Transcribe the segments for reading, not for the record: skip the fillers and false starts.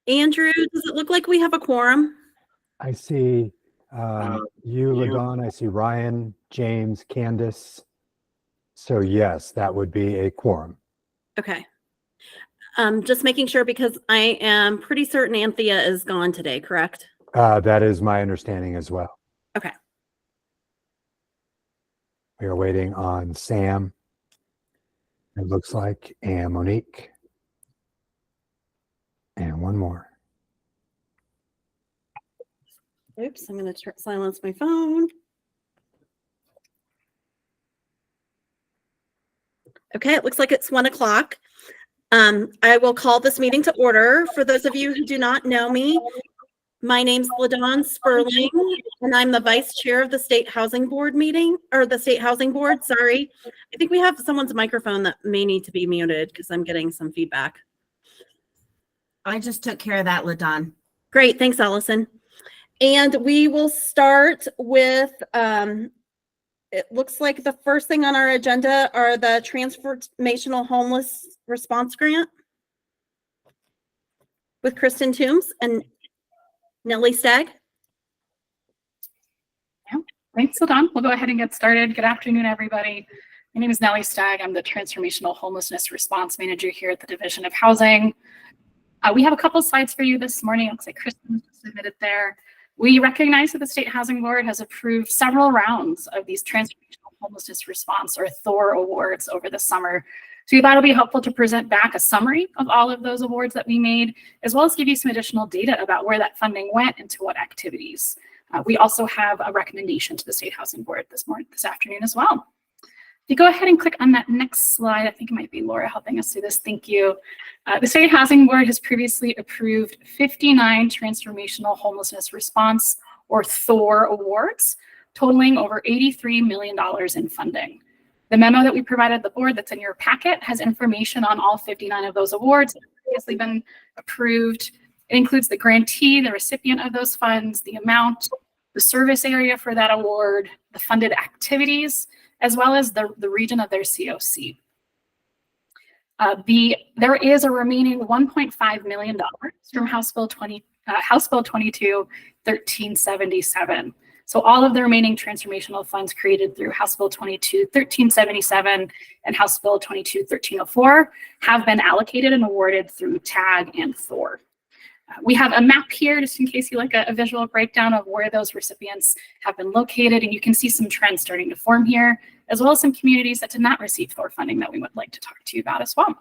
Andrew, does it look like we have a quorum? I see you, LaDon. I see Ryan, James, Candace. So yes, that would be a quorum. Okay. Just making sure because I am pretty certain Anthea is gone today, correct? That is my understanding as well. Okay. We are waiting on Sam, it looks like, and Monique. And one more. Oops, I'm going to silence my phone. Okay, it looks like it's 1 o'clock. I will call this meeting to order. For those of you who do not know me, my name's LaDon Sperling, and I'm the vice chair of the State Housing Board meeting, or the State Housing Board, sorry. I think we have someone's microphone that may need to be muted because I'm getting some feedback. I just took care of that, LaDon. Great, thanks, Allison. And we will start with, it looks like the first thing on our agenda are the Transformational Homeless Response Grant with Kristen Toombs and Nellie Stagg. Yeah, thanks, LaDon. We'll go ahead and get started. Good afternoon, everybody. My name is Nellie Stagg. I'm the Transformational Homelessness Response Manager here at the Division of Housing. We have a couple slides for you this morning. It looks like Kristen submitted there. We recognize that the State Housing Board has approved several rounds of these Transformational Homelessness Response, or THOR awards, over the summer. So we thought it'll be helpful to present back a summary of all of those awards that we made, as well as give you some additional data about where that funding went and to what activities. We also have a recommendation to the State Housing Board this afternoon as well. If you go ahead and click on that next slide, I think it might be Laura helping us through this. Thank you. The State Housing Board has previously approved 59 Transformational Homelessness Response, or THOR awards, totaling over $83 million in funding. The memo that we provided the board that's in your packet has information on all 59 of those awards that have previously been approved. It includes the grantee, the recipient of those funds, the amount, the service area for that award, the funded activities, as well as the region of their COC. There is a remaining $1.5 million from House Bill 22, 1377. So all of the remaining transformational funds created through House Bill 22, 1377 and House Bill 22, 1304 have been allocated and awarded through TAG and THOR. We have a map here, just in case you like a visual breakdown of where those recipients have been located, and you can see some trends starting to form here, as well as some communities that did not receive THOR funding that we would like to talk to you about as well.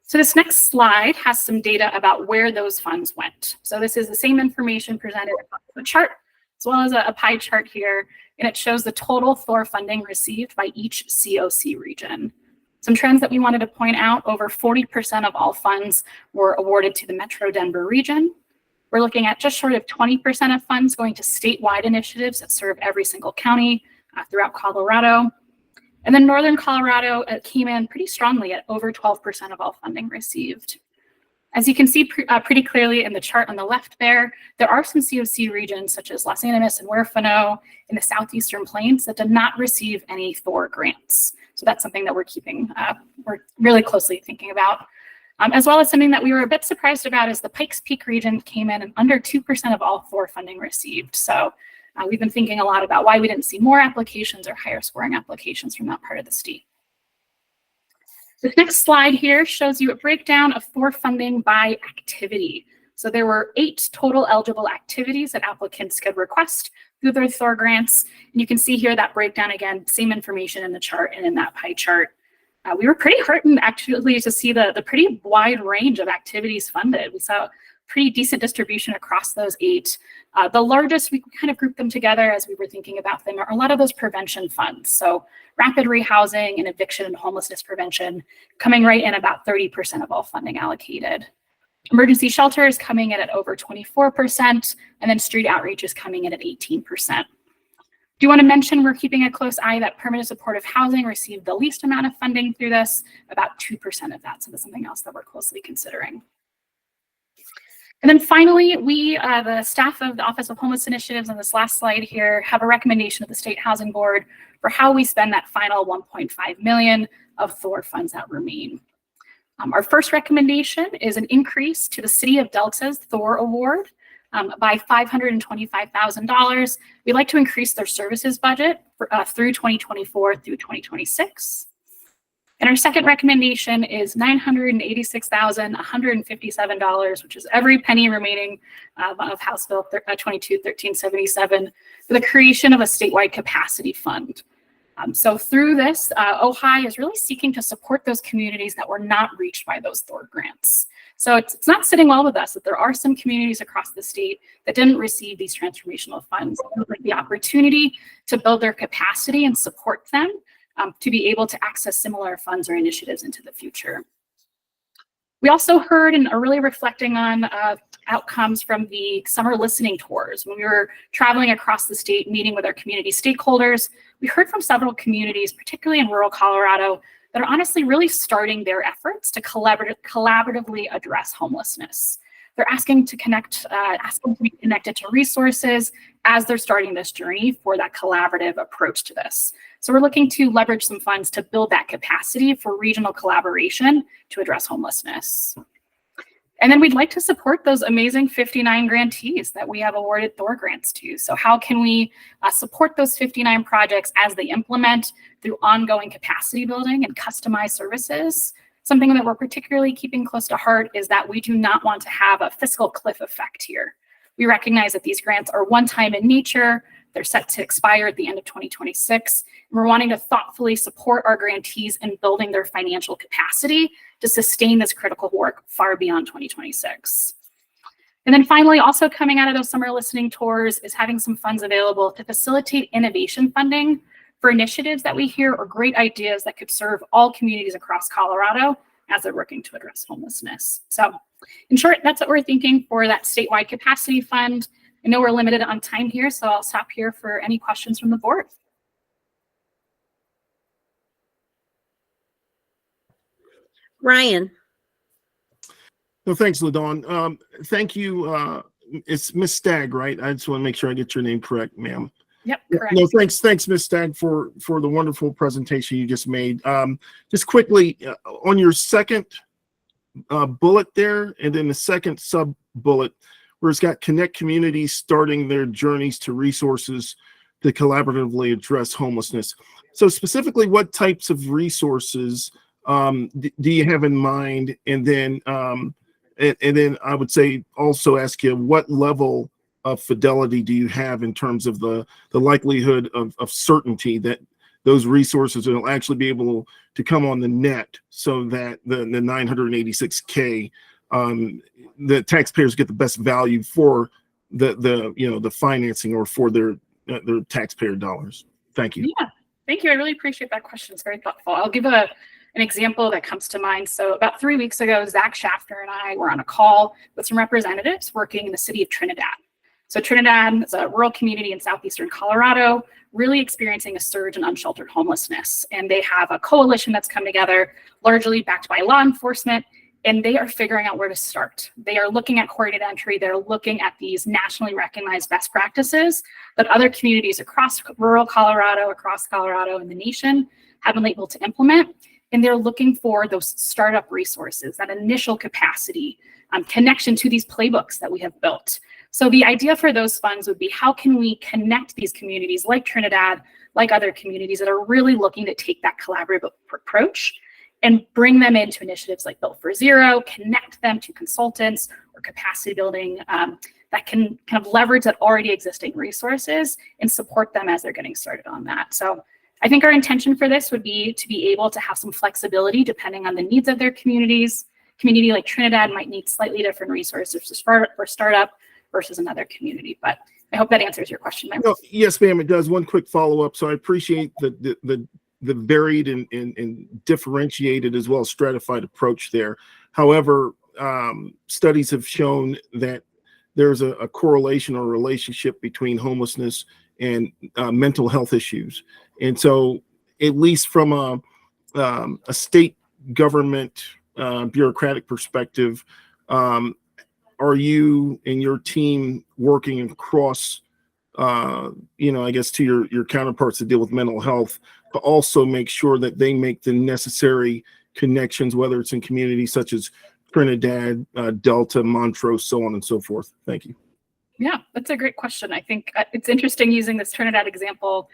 So this next slide has some data about where those funds went. So this is the same information presented on the chart, as well as a pie chart here, and it shows the total THOR funding received by each COC region. Some trends that we wanted to point out: over 40% of all funds were awarded to the Metro Denver region. We're looking at just short of 20% of funds going to statewide initiatives that serve every single county throughout Colorado. And then Northern Colorado came in pretty strongly at over 12% of all funding received. As you can see pretty clearly in the chart on the left there are some COC regions such as Los Animas and Huerfano in the Southeastern Plains that did not receive any THOR grants. So that's something that we're really closely thinking about. As well as something that we were a bit surprised about is the Pikes Peak region came in and under 2% of all THOR funding received. So we've been thinking a lot about why we didn't see more applications or higher scoring applications from that part of the state. This next slide here shows you a breakdown of THOR funding by activity. So there were 8 total eligible activities that applicants could request through their THOR grants. And you can see here that breakdown again, same information in the chart and in that pie chart. We were pretty heartened actually to see the pretty wide range of activities funded. We saw pretty decent distribution across those 8. The largest, we kind of grouped them together as we were thinking about them, are a lot of those prevention funds. So rapid rehousing and eviction and homelessness prevention coming right in about 30% of all funding allocated. Emergency shelter is coming in at over 24%, and then street outreach is coming in at 18%. Do want to mention we're keeping a close eye that permanent supportive housing received the least amount of funding through this, about 2% of that. So that's something else that we're closely considering. And then finally, we, the staff of the Office of Homeless Initiatives on this last slide here, have a recommendation of the State Housing Board for how we spend that final $1.5 million of THOR funds that remain. Our first recommendation is an increase to the City of Delta's Thor Award by $525,000. We'd like to increase their services budget through 2024 through 2026. And our second recommendation is $986,157, which is every penny remaining of House Bill 22-1377 for the creation of a statewide capacity fund. So through this, OHI is really seeking to support those communities that were not reached by those Thor grants. So it's not sitting well with us that there are some communities across the state that didn't receive these transformational funds. Like the opportunity to build their capacity and support them to be able to access similar funds or initiatives into the future. We also heard and are really reflecting on outcomes from the summer listening tours. When we were traveling across the state, meeting with our community stakeholders, we heard from several communities, particularly in rural Colorado, that are honestly really starting their efforts to collaboratively address homelessness. They're asking to be connected to resources as they're starting this journey for that collaborative approach to this. So we're looking to leverage some funds to build that capacity for regional collaboration to address homelessness. And then we'd like to support those amazing 59 grantees that we have awarded Thor grants to. So how can we support those 59 projects as they implement through ongoing capacity building and customized services? Something that we're particularly keeping close to heart is that we do not want to have a fiscal cliff effect here. We recognize that these grants are one-time in nature. They're set to expire at the end of 2026. And we're wanting to thoughtfully support our grantees in building their financial capacity to sustain this critical work far beyond 2026. And then finally, also coming out of those summer listening tours is having some funds available to facilitate innovation funding for initiatives that we hear are great ideas that could serve all communities across Colorado as they're working to address homelessness. So in short, that's what we're thinking for that statewide capacity fund. I know we're limited on time here, so I'll stop here for any questions from the board. Ryan. No, thanks, LaDawn. Thank you. It's Miss Stagg, right? I just want to make sure I get your name correct, ma'am. Yep, correct. No, thanks, Miss Stagg, for the wonderful presentation you just made. Just quickly, on your second bullet there, and then the second sub bullet, where it's got connect communities starting their journeys to resources to collaboratively address homelessness. So specifically, what types of resources do you have in mind? And then I would say also ask you, what level of fidelity do you have in terms of the likelihood of certainty that those resources will actually be able to come on the net, so that the 986K, the taxpayers get the best value for the financing or for their taxpayer dollars? Thank you. Yeah, thank you. I really appreciate that question. It's very thoughtful. I'll give an example that comes to mind. So about 3 weeks ago, Zach Schaffner and I were on a call with some representatives working in the city of Trinidad. So Trinidad is a rural community in southeastern Colorado, really experiencing a surge in unsheltered homelessness. And they have a coalition that's come together, largely backed by law enforcement, and they are figuring out where to start. They are looking at coordinated entry. They're looking at these nationally recognized best practices that other communities across rural Colorado, across Colorado and the nation have been able to implement. And they're looking for those startup resources, that initial capacity, connection to these playbooks that we have built. So the idea for those funds would be, how can we connect these communities like Trinidad, like other communities that are really looking to take that collaborative approach and bring them into initiatives like Built for Zero, connect them to consultants or capacity building that can kind of leverage that already existing resources and support them as they're getting started on that. So I think our intention for this would be to be able to have some flexibility depending on the needs of their communities. Community like Trinidad might need slightly different resources for startup versus another community. But I hope that answers your question, ma'am. No, yes, ma'am, it does. One quick follow-up. So I appreciate the varied and differentiated as well as stratified approach there. However, studies have shown that there's a correlation or relationship between homelessness and mental health issues. And so, at least from a state government bureaucratic perspective, are you and your team working across, I guess, to your counterparts that deal with mental health, to also make sure that they make the necessary connections, whether it's in communities such as Trinidad, Delta, Montrose, so on and so forth? Thank you. Yeah, that's a great question. I think it's interesting using this Trinidad example.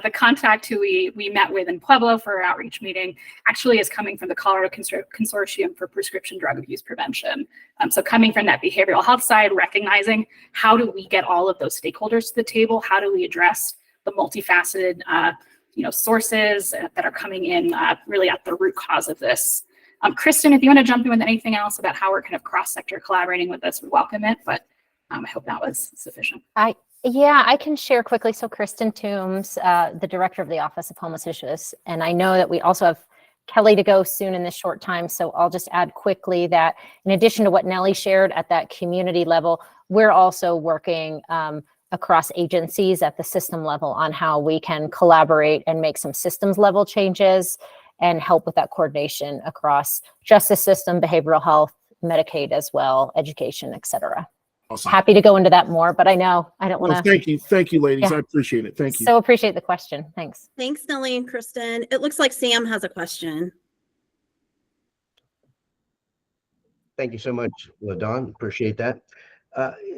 The contact who we met with in Pueblo for our outreach meeting actually is coming from the Colorado Consortium for Prescription Drug Abuse Prevention. So coming from that behavioral health side, recognizing how do we get all of those stakeholders to the table? How do we address the multifaceted sources that are coming in really at the root cause of this? Kristen, if you want to jump in with anything else about how we're kind of cross-sector collaborating with this, we welcome it, but I hope that was sufficient. Yeah, I can share quickly. So Kristen Toombs, the director of the Office of Homeless Issues, and I know that we also have Kelly to go soon in this short time. So I'll just add quickly that in addition to what Nellie shared at that community level, we're also working across agencies at the system level on how we can collaborate and make some systems level changes and help with that coordination across justice system, behavioral health, Medicaid as well, education, et cetera. Awesome. Happy to go into that more, but I know I don't want to. Thank you, ladies. Yeah. I appreciate it. Thank you. So appreciate the question. Thanks. Thanks, Nellie and Kristen. It looks like Sam has a question. Thank you so much, LaDon. Appreciate that.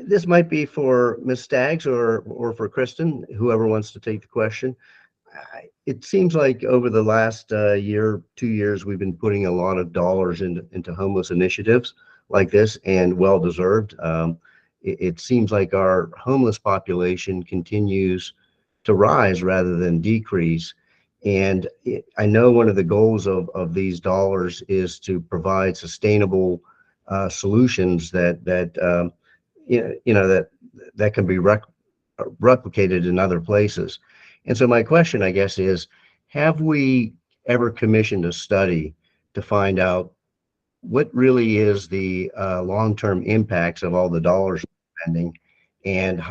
This might be for Ms. Staggs or for Kristen, whoever wants to take the question. It seems like over the last year, 2 years, we've been putting a lot of dollars into homeless initiatives like this, and well-deserved. It seems like our homeless population continues to rise rather than decrease. And I know one of the goals of these dollars is to provide sustainable solutions that can be replicated in other places. And so my question, I guess, is, have we ever commissioned a study to find out what really is the long-term impacts of all the dollars spending, and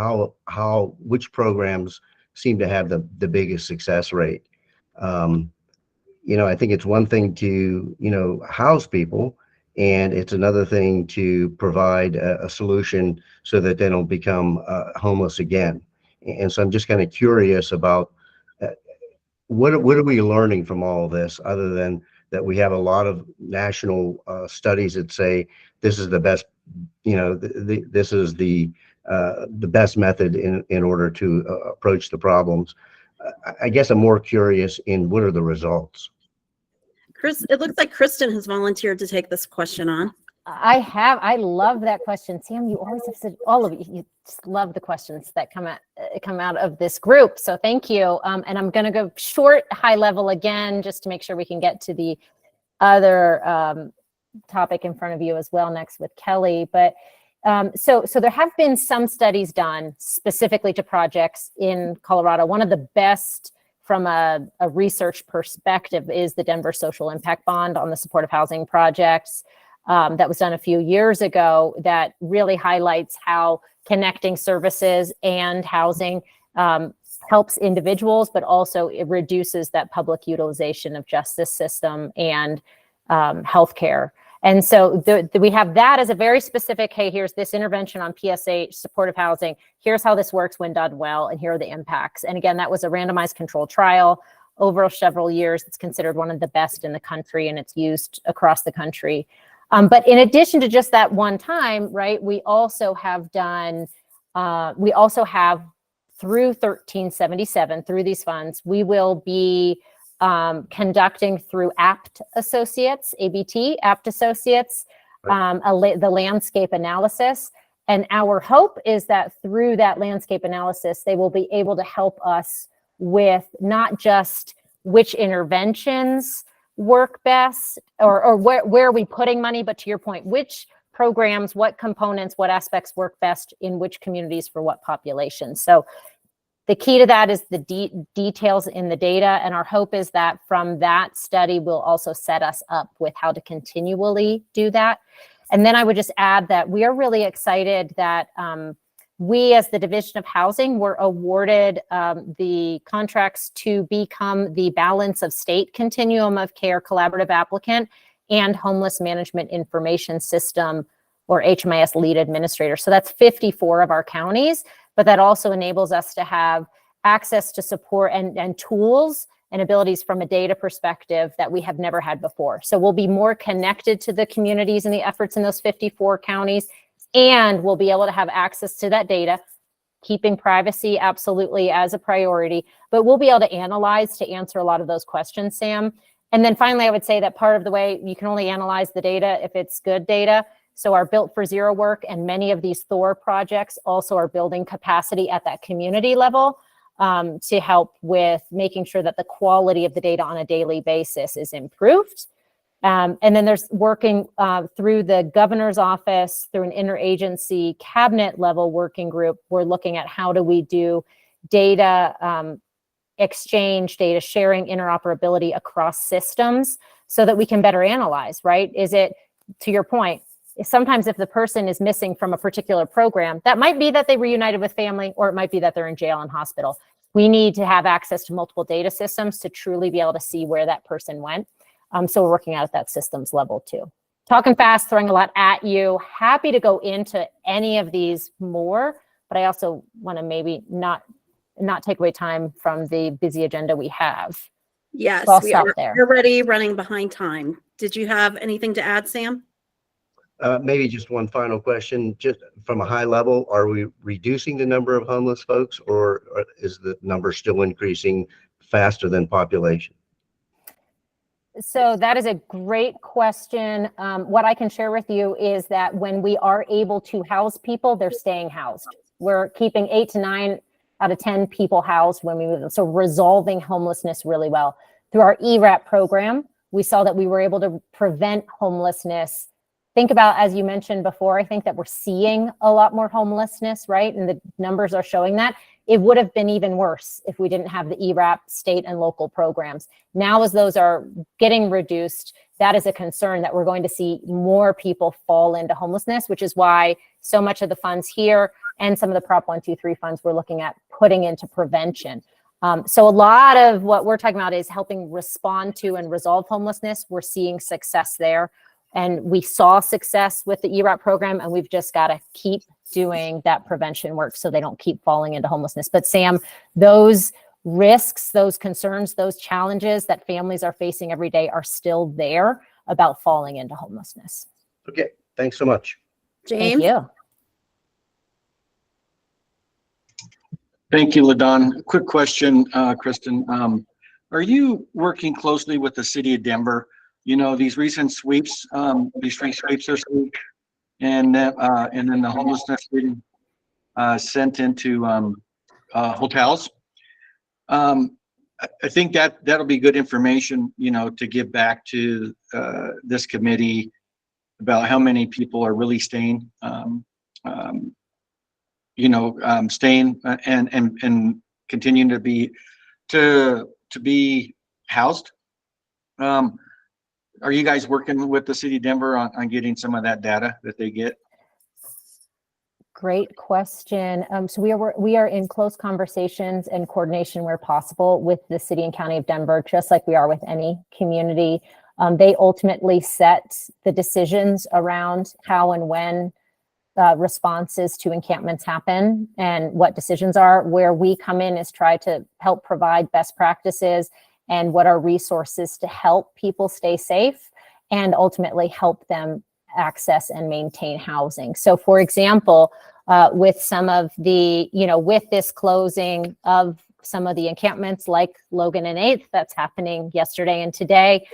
which programs seem to have the biggest success rate? I think it's one thing to house people, and it's another thing to provide a solution so that they don't become homeless again. And so I'm just kind of curious about what are we learning from all of this, other than that we have a lot of national studies that say this is the best, this is the best method in order to approach the problems. I guess I'm more curious in what are the results. Chris, it looks like Kristen has volunteered to take this question on. I love that question. Sam, you always have said, all of you just love the questions that come out of this group. So thank you. And I'm going to go short, high level again, just to make sure we can get to the other topic in front of you as well next with Kelly. But so there have been some studies done specifically to projects in Colorado. One of the best from a research perspective is the Denver Social Impact Bond on the supportive housing projects. That was done a few years ago, that really highlights how connecting services and housing helps individuals, but also it reduces that public utilization of justice system and healthcare. And so we have that as a very specific, hey, here's this intervention on PSH, supportive housing. Here's how this works when done well, and here are the impacts. And again, that was a randomized controlled trial over several years. It's considered one of the best in the country, and it's used across the country. But in addition to just that one time, right, we also have done, through 1377, through these funds, we will be conducting through APT Associates, ABT, APT Associates, the landscape analysis. And our hope is that through that landscape analysis, they will be able to help us with not just which interventions work best, or where are we putting money, but to your point, which programs, what components, what aspects work best in which communities for what population. So the key to that is the details in the data, and our hope is that from that study will also set us up with how to continually do that. And then I would just add that we are really excited that we, as the Division of Housing, were awarded the contracts to become the Balance of State Continuum of Care Collaborative Applicant and Homeless Management Information System, or HMIS Lead Administrator. So that's 54 of our counties, but that also enables us to have access to support and tools and abilities from a data perspective that we have never had before. So we'll be more connected to the communities and the efforts in those 54 counties, and we'll be able to have access to that data, keeping privacy absolutely as a priority, but we'll be able to analyze to answer a lot of those questions, Sam. And then finally, I would say that part of the way you can only analyze the data if it's good data. So our Built for Zero work and many of these Thor projects also are building capacity at that community level to help with making sure that the quality of the data on a daily basis is improved. And then there's working through the governor's office, through an interagency cabinet level working group. We're looking at how do we do data exchange, data sharing, interoperability across systems so that we can better analyze, right? Is it, to your point, sometimes if the person is missing from a particular program, that might be that they reunited with family, or it might be that they're in jail and hospital. We need to have access to multiple data systems to truly be able to see where that person went. So we're working out at that systems level too. Talking fast, throwing a lot at you. Happy to go into any of these more, but I also want to maybe not take away time from the busy agenda we have. Yes, So I'll we stop are there. already running behind time. Did you have anything to add, Sam? Maybe just one final question, just from a high level, are we reducing the number of homeless folks, or is the number still increasing faster than population? So that is a great question. What I can share with you is that when we are able to house people, they're staying housed. We're keeping 8 to 9 out of 10 people housed when we move them. So resolving homelessness really well. Through our ERAP program, we saw that we were able to prevent homelessness. Think about, as you mentioned before, I think that we're seeing a lot more homelessness, right? And the numbers are showing that. It would have been even worse if we didn't have the ERAP state and local programs. Now, as those are getting reduced, that is a concern that we're going to see more people fall into homelessness, which is why so much of the funds here and some of the Prop 123 funds we're looking at putting into prevention. So a lot of what we're talking about is helping respond to and resolve homelessness. We're seeing success there. And we saw success with the ERAP program, and we've just got to keep doing that prevention work so they don't keep falling into homelessness. But Sam, those risks, those concerns, those challenges that families are facing every day are still there about falling into homelessness. Okay, thanks so much. James? Thank you. Thank you, LaDon. Quick question, Kristen. Are you working closely with the city of Denver? You know, these recent sweeps, these free sweeps are swept, and then the homelessness being sent into hotels. I think that'll be good information, you know, to give back to this committee about how many people are really staying, staying and continuing to be housed. Are you guys working with the city of Denver on getting some of that data that they get? Great question. So we are in close conversations and coordination where possible with the city and county of Denver, just like we are with any community. They ultimately set the decisions around how and when responses to encampments happen and what decisions are. Where we come in is try to help provide best practices and what are resources to help people stay safe and ultimately help them access and maintain housing. So for example, with some of the, with this closing of some of the encampments like Logan and 8th, that's happening yesterday and today,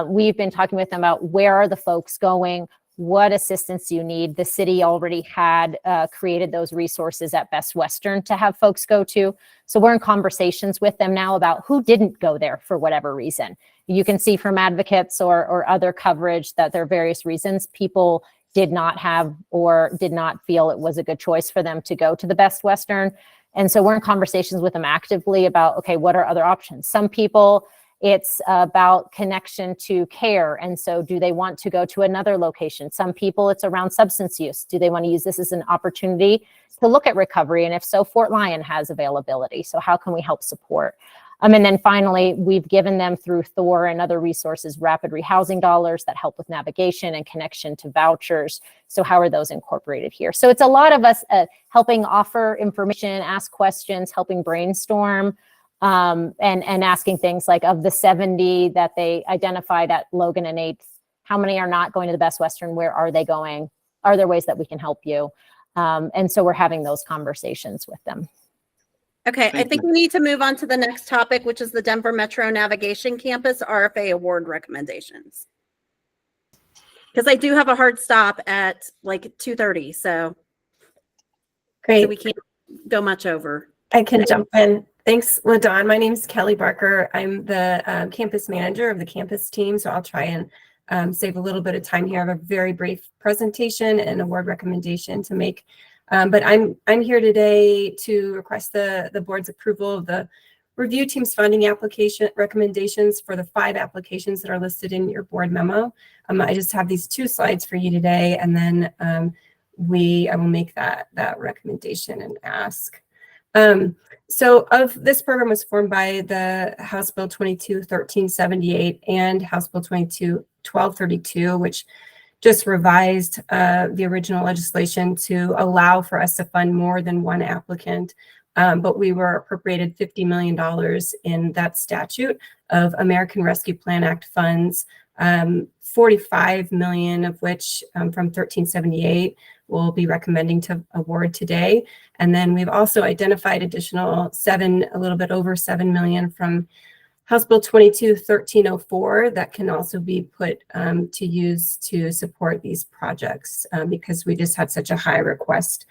we've been talking with them about where are the folks going, what assistance you need. The city already had created those resources at Best Western to have folks go to. So we're in conversations with them now about who didn't go there for whatever reason. You can see from advocates or other coverage that there are various reasons people did not have or did not feel it was a good choice for them to go to the Best Western. And so we're in conversations with them actively about, okay, what are other options? Some people, it's about connection to care. And so do they want to go to another location? Some people, it's around substance use. Do they want to use this as an opportunity to look at recovery? And if so, Fort Lyon has availability. So how can we help support? And then finally, we've given them through Thor and other resources, rapid rehousing dollars that help with navigation and connection to vouchers. So how are those incorporated here? So it's a lot of us helping offer information, ask questions, helping brainstorm. and asking things like, of the 70 that they identified at Logan and 8th, how many are not going to the Best Western? Where are they going? Are there ways that we can help you? And so we're having those conversations with them. Okay, I Thank think you. we need to move on to the next topic, which is the Denver Metro Navigation Campus RFA award recommendations. Because I do have a hard stop at like 2:30, so Great. we can't go much over. I can jump in. Thanks, LaDawn. My name is Kelly Barker. I'm the campus manager of the campus team, so I'll try and save a little bit of time here. I have a very brief presentation and award recommendation to make. But I'm here today to request the board's approval of the review team's funding application recommendations for the 5 applications that are listed in your board memo. I just have these 2 slides for you today, and then I will make that recommendation and ask. So this program was formed by the House Bill 22-1378 and House Bill 22-1232, which just revised the original legislation to allow for us to fund more than one applicant. But we were appropriated $50 million in that statute of American Rescue Plan Act funds, 45 million of which from 1378 we'll be recommending to award today. And then we've also identified additional a little bit over 7 million from House Bill 22-1304 that can also be put to use to support these projects because we just had such a high request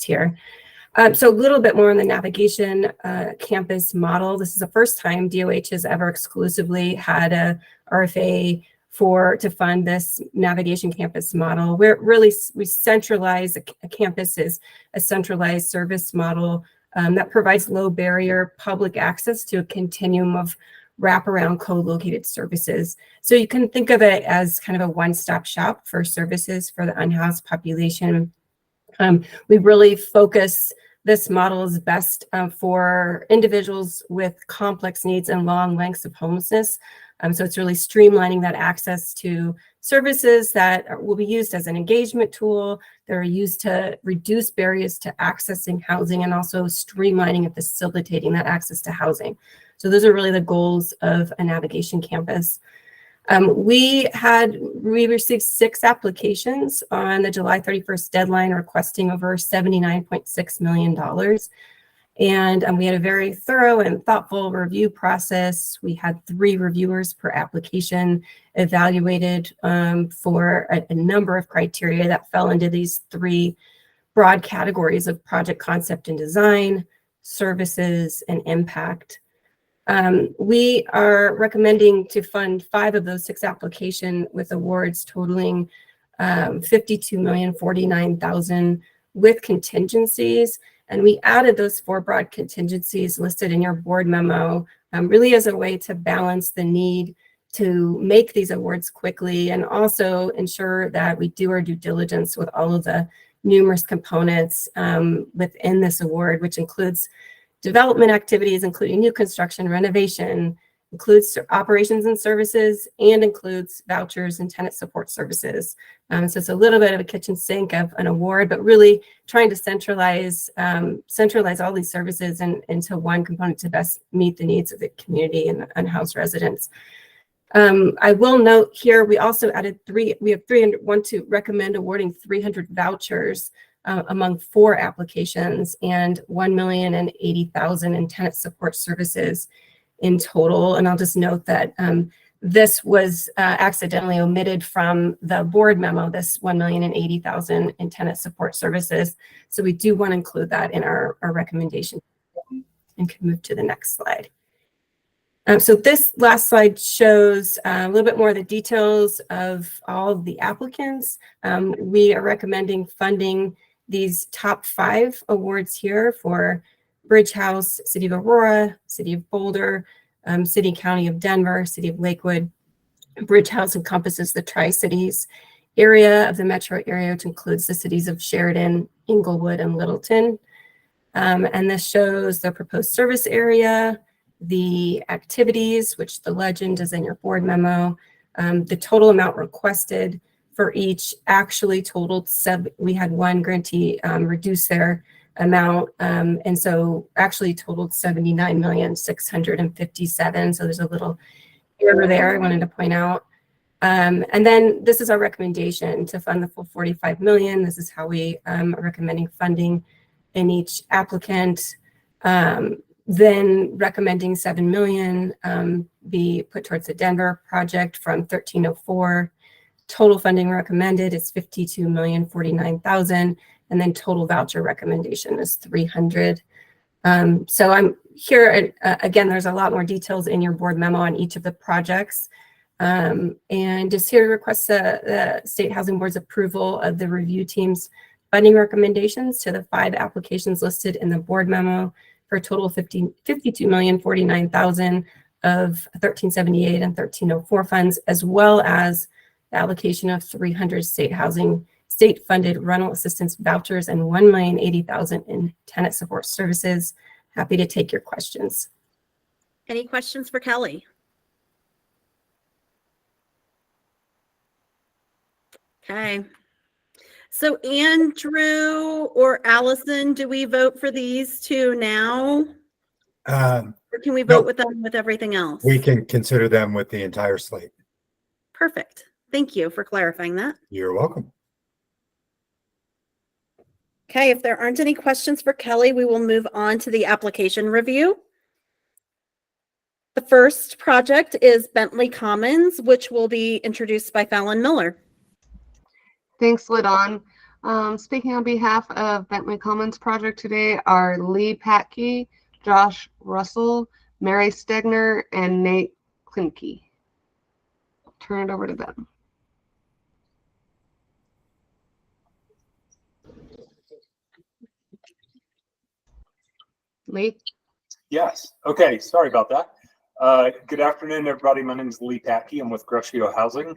here. So a little bit more on the navigation campus model. This is the first time DOH has ever exclusively had a RFA to fund this navigation campus model. We centralize a campus is a centralized service model that provides low barrier public access to a continuum of wraparound co-located services. So you can think of it as kind of a one-stop shop for services for the unhoused population. We really focus this model is best for individuals with complex needs and long lengths of homelessness. So it's really streamlining that access to services that will be used as an engagement tool, that are used to reduce barriers to accessing housing and also streamlining and facilitating that access to housing. So those are really the goals of a navigation campus. We received 6 applications on the July 31st deadline requesting over $79.6 million. And we had a very thorough and thoughtful review process. We had 3 reviewers per application evaluated for a number of criteria that fell into these 3 broad categories of project concept and design, services, and impact. We are recommending to fund 5 of those 6 applications with awards totaling $52,049,000 with contingencies. And we added those 4 broad contingencies listed in your board memo, really as a way to balance the need to make these awards quickly and also ensure that we do our due diligence with all of the numerous components within this award, which includes development activities, including new construction, renovation, includes operations and services, and includes vouchers and tenant support services. So it's a little bit of a kitchen sink of an award, but really trying to centralize all these services into one component to best meet the needs of the community and the unhoused residents. I will note here, we also added want to recommend awarding 300 vouchers among 4 applications and $1,080,000 in tenant support services in total. And I'll just note that this was accidentally omitted from the board memo, this $1,080,000 in tenant support services. So we do want to include that in our recommendation, and can move to the next slide. So this last slide shows a little bit more of the details of all of the applicants. We are recommending funding these top 5 awards here for Bridge House, City of Aurora, City of Boulder, City County of Denver, City of Lakewood. Bridge House encompasses the Tri-Cities area of the metro area, which includes the cities of Sheridan, Inglewood, and Littleton. And this shows the proposed service area, the activities, which the legend is in your board memo, the total amount requested for each actually totaled we had 1 grantee reduce their amount. And so actually totaled 79,657,000. So there's a little error there I wanted to point out. And then this is our recommendation to fund the full 45 million. This is how we are recommending funding in each applicant. Then recommending 7 million be put towards the Denver project from 1304. Total funding recommended is 52,049,000, and then total voucher recommendation is 300. So I'm here again. There's a lot more details in your board memo on each of the projects, and just here to request the State Housing Board's approval of the review team's funding recommendations to the 5 applications listed in the board memo for a total of 52,049,000 of 1378 and 1304 funds, as well as the allocation of 300 state-funded rental assistance vouchers and 1,080,000 in tenant support services. Happy to take your questions. Any questions for Kelly? Okay. So Andrew or Allison, do we vote for these two now? Or can we vote with them with everything else? We can consider them with the entire slate. Perfect. Thank you for clarifying that. You're welcome. Okay, if there aren't any questions for Kelly, we will move on to the application review. The first project is Bentley Commons, which will be introduced by Fallon Miller. Thanks, Ladon. Speaking on behalf of Bentley Commons project today are Lee Patke, Josh Russell, Mary Stegner, and Nate Klimke. Turn it over to them. Lee? Yes. Okay. Sorry about that. Good afternoon, everybody. My name is Lee Patke. I'm with Gruscio Housing.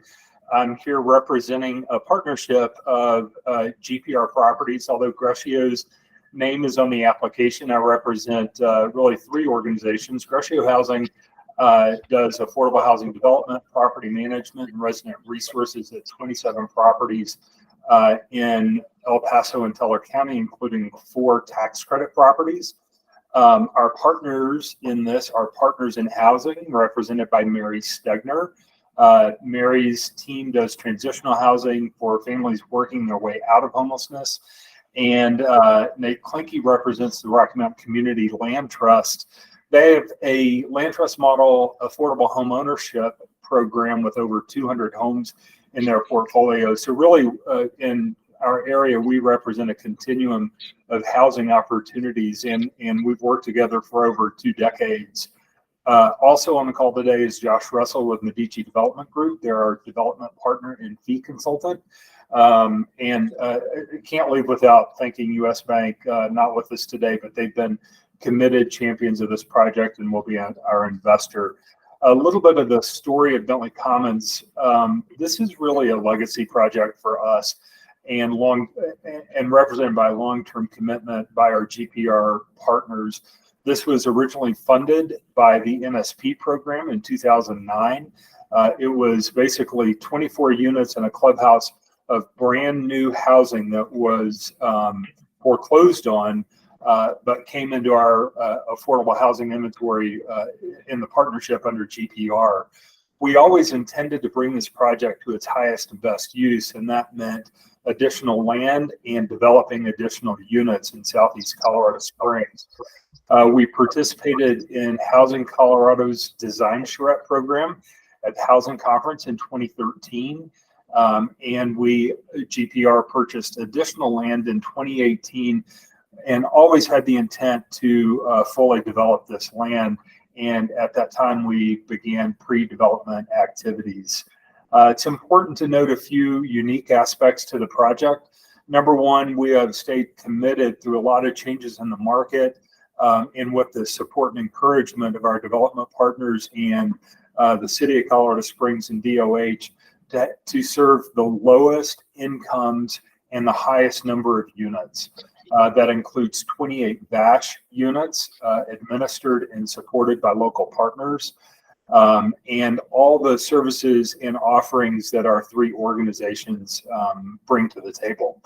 I'm here representing a partnership of GPR Properties. Although Gruscio's name is on the application, I represent really 3 organizations. Gruscio Housing does affordable housing development, property management, and resident resources at 27 properties in El Paso and Teller County, including 4 tax credit properties. Our partners in this are Partners in Housing, represented by Mary Stegner. Mary's team does transitional housing for families working their way out of homelessness. And Nate Klimke represents the Rocky Mountain Community Land Trust. They have a land trust model affordable home ownership program with over 200 homes in their portfolio. So really in our area, we represent a continuum of housing opportunities, and we've worked together for over 2 decades. Also on the call today is Josh Russell with Medici Development Group. They're our development partner and fee consultant. And can't leave without thanking U.S. Bank, not with us today, but they've been committed champions of this project and will be our investor. A little bit of the story of Bentley Commons. This is really a legacy project for us, and represented by long-term commitment by our GPR partners. This was originally funded by the MSP program in 2009. It was basically 24 units and a clubhouse of brand new housing that was foreclosed on, but came into our affordable housing inventory in the partnership under GPR. We always intended to bring this project to its highest and best use, and that meant additional land and developing additional units in Southeast Colorado Springs. We participated in Housing Colorado's Design Charrette program at the Housing Conference in 2013. And GPR purchased additional land in 2018 and always had the intent to fully develop this land. And at that time, we began pre-development activities. It's important to note a few unique aspects to the project. Number one, we have stayed committed through a lot of changes in the market and with the support and encouragement of our development partners and the City of Colorado Springs and DOH to serve the lowest incomes and the highest number of units. That includes 28 VASH units administered and supported by local partners, and all the services and offerings that our 3 organizations bring to the table.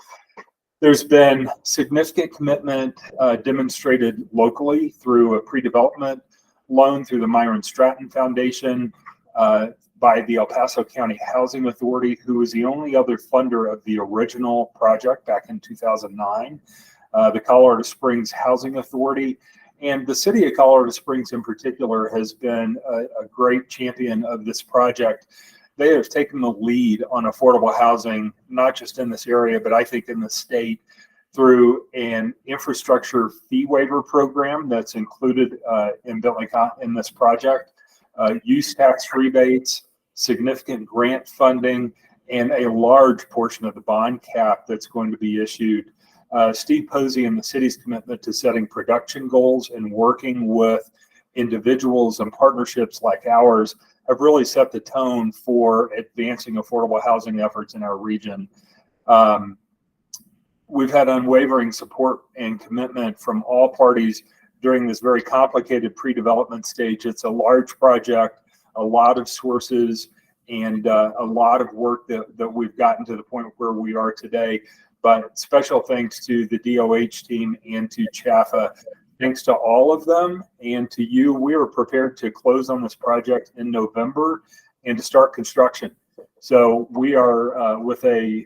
There's been significant commitment demonstrated locally through a pre-development loan through the Myron Stratton Foundation by the El Paso County Housing Authority, who was the only other funder of the original project back in 2009. The Colorado Springs Housing Authority and the city of Colorado Springs in particular has been a great champion of this project. They have taken the lead on affordable housing, not just in this area, but I think in the state, through an infrastructure fee waiver program that's included in this project, use tax rebates, significant grant funding, and a large portion of the bond cap that's going to be issued. Steve Posey and the city's commitment to setting production goals and working with individuals and partnerships like ours have really set the tone for advancing affordable housing efforts in our region. We've had unwavering support and commitment from all parties during this very complicated pre-development stage. It's a large project, a lot of sources, and a lot of work that we've gotten to the point where we are today. But special thanks to the DOH team and to CHAFA. Thanks to all of them and to you, we are prepared to close on this project in November and to start construction. So we are with a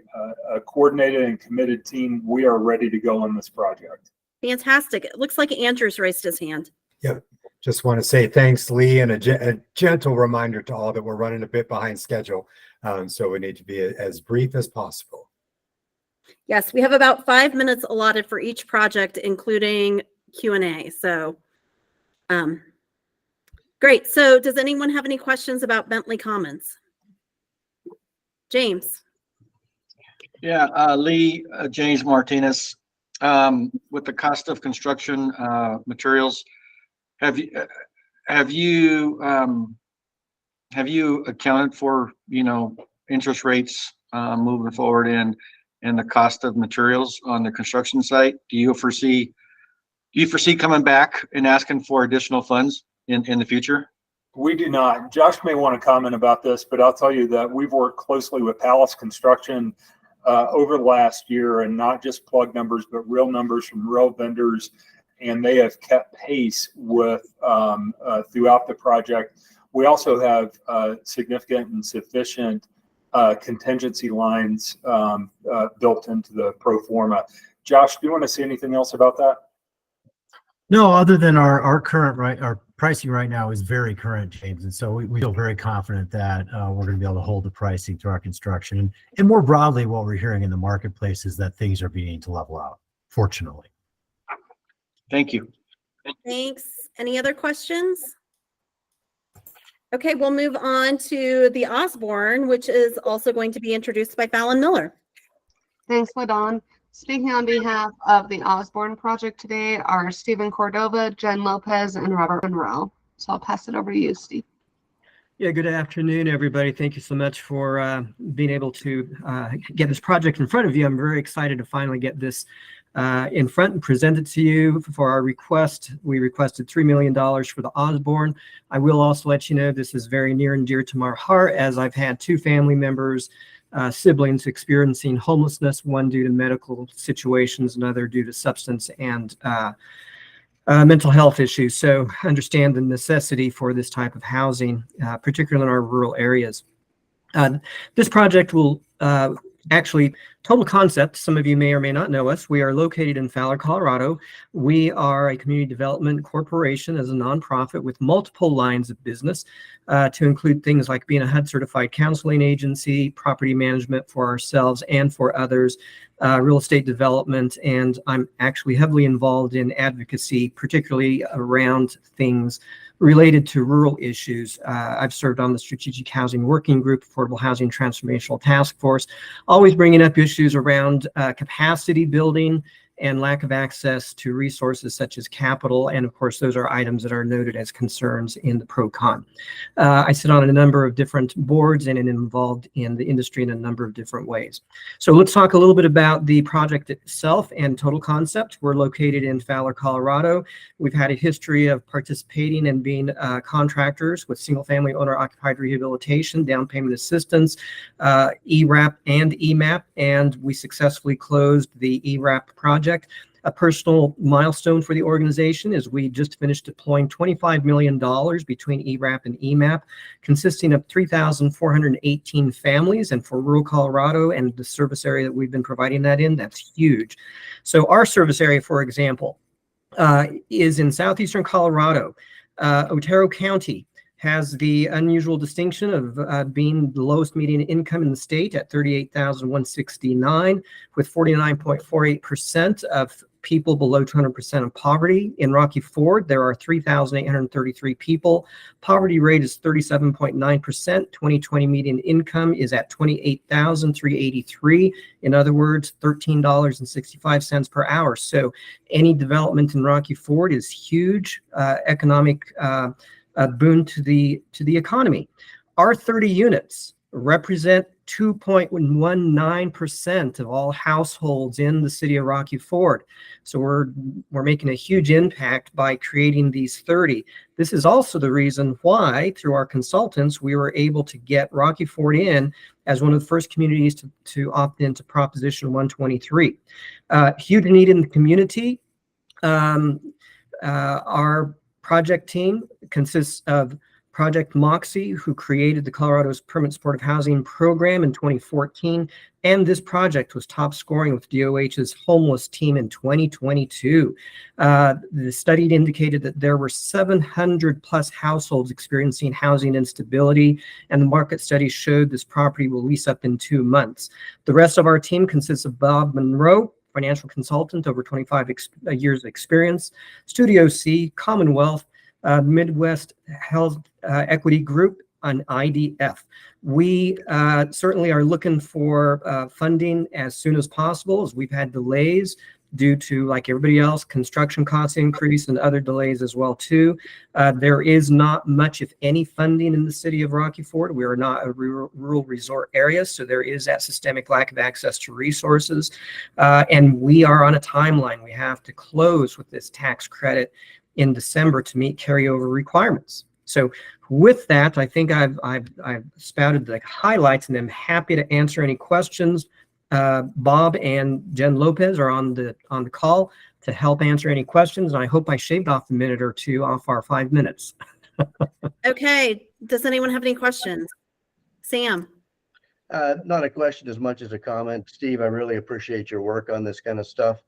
coordinated and committed team. We are ready to go on this project. Fantastic. It looks like Andrew's raised his hand. Yep. Just want to say thanks, Lee, and a gentle reminder to all that we're running a bit behind schedule. So we need to be as brief as possible. Yes, we have about 5 minutes allotted for each project, including Q&A. So great. So does anyone have any questions about Bentley Commons? James. Yeah, Lee, James Martinez, with the cost of construction materials, have you accounted for, interest rates moving forward and the cost of materials on the construction site? Do you foresee coming back and asking for additional funds in the future? We do not. Josh may want to comment about this, but I'll tell you that we've worked closely with Palace Construction over the last year, and not just plug numbers, but real numbers from real vendors. And they have kept pace with throughout the project. We also have significant and sufficient contingency lines built into the pro forma. Josh, do you want to say anything else about that? No, other than our current our pricing right now is very current, James, and so we feel very confident that we're going to be able to hold the pricing through our construction. And more broadly, what we're hearing in the marketplace is that things are beginning to level out, fortunately. Thank you. Thanks. Any other questions? Okay, we'll move on to the Osborne, which is also going to be introduced by Fallon Miller. Thanks, LaDawn. Speaking on behalf of the Osborne project today are Stephen Cordova, Jen Lopez, and Robert Monroe. So I'll pass it over to you, Steve. Yeah, good afternoon, everybody. Thank you so much for being able to get this project in front of you. I'm very excited to finally get this in front and present it to you. For our request, we requested $3 million for the Osborne. I will also let you know this is very near and dear to my heart, as I've had two family members, siblings experiencing homelessness, one due to medical situations, another due to substance and mental health issues. So understand the necessity for this type of housing, particularly in our rural areas. This project will actually, total concept, some of you may or may not know us. We are located in Fowler, Colorado. We are a community development corporation as a nonprofit with multiple lines of business to include things like being a HUD certified counseling agency, property management for ourselves and for others, real estate development, and I'm actually heavily involved in advocacy, particularly around things related to rural issues. I've served on the Strategic Housing Working Group, Affordable Housing Transformational Task Force, always bringing up issues around capacity building and lack of access to resources such as capital. And of course, those are items that are noted as concerns in the pro-con. I sit on a number of different boards and am involved in the industry in a number of different ways. So let's talk a little bit about the project itself and total concept. We're located in Fowler, Colorado. We've had a history of participating and being contractors with single-family owner-occupied rehabilitation, down payment assistance, ERAP and EMAP, and we successfully closed the ERAP project. A personal milestone for the organization is we just finished deploying $25 million between ERAP and EMAP, consisting of 3,418 families. And for rural Colorado and the service area that we've been providing that in, that's huge. So our service area, for example, is in southeastern Colorado. Otero County has the unusual distinction of being the lowest median income in the state at $38,169, with 49.48% of people below 200% of poverty. In Rocky Ford, there are 3,833 people. Poverty rate is 37.9%. 2020 median income is at $28,383. In other words, $13.65 per hour. So any development in Rocky Ford is huge economic boon to the economy. Our 30 units represent 2.19% of all households in the city of Rocky Ford. So we're making a huge impact by creating these 30. This is also the reason why, through our consultants, we were able to get Rocky Ford in as one of the first communities to opt into Proposition 123. Huge need in the community. Our project team consists of Project Moxie, who created the Colorado's Permanent Supportive Housing Program in 2014. And this project was top scoring with DOH's homeless team in 2022. The study indicated that there were 700 plus households experiencing housing instability, and the market study showed this property will lease up in 2 months. The rest of our team consists of Bob Monroe, financial consultant, over 25 years of experience, Studio C, Commonwealth, Midwest Health Equity Group, on IDF. We certainly are looking for funding as soon as possible, as we've had delays due to, like everybody else, construction cost increase and other delays as well too. There is not much, if any, funding in the city of Rocky Ford. We are not a rural resort area, so there is that systemic lack of access to resources. And we are on a timeline. We have to close with this tax credit in December to meet carryover requirements. So with that, I think I've spouted the highlights, and I'm happy to answer any questions. Bob and Jen Lopez are on the call to help answer any questions. And I hope I shaved off a minute or two off our 5 minutes. Okay. Does anyone have any questions? Sam? Not a question as much as a comment. Steve, I really appreciate your work on this kind of stuff.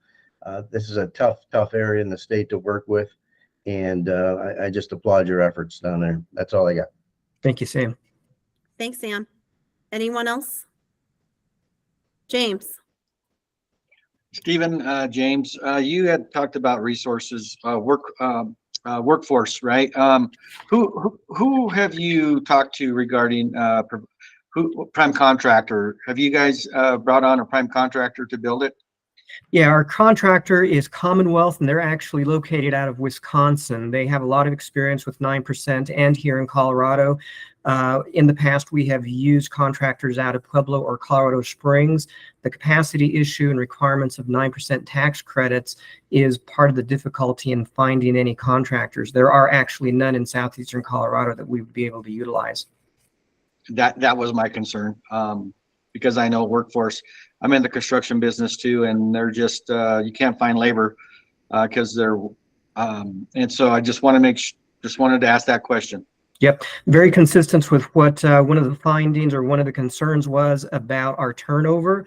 This is a tough area in the state to work with. And I just applaud your efforts down there. That's all I got. Thank you, Sam. Thanks, Sam. Anyone else? James? Stephen, James, you had talked about resources, workforce, right? Who have you talked to regarding prime contractor? Have you guys brought on a prime contractor to build it? Yeah, our contractor is Commonwealth, and they're actually located out of Wisconsin. They have a lot of experience with 9% and here in Colorado. In the past, we have used contractors out of Pueblo or Colorado Springs. The capacity issue and requirements of 9% tax credits is part of the difficulty in finding any contractors. There are actually none in southeastern Colorado that we would be able to utilize. That was my concern, because I know workforce. I'm in the construction business too, and they're just you can't find labor because they're and so I just wanted to ask that question. Yep, very consistent with what one of the findings or one of the concerns was about our turnover.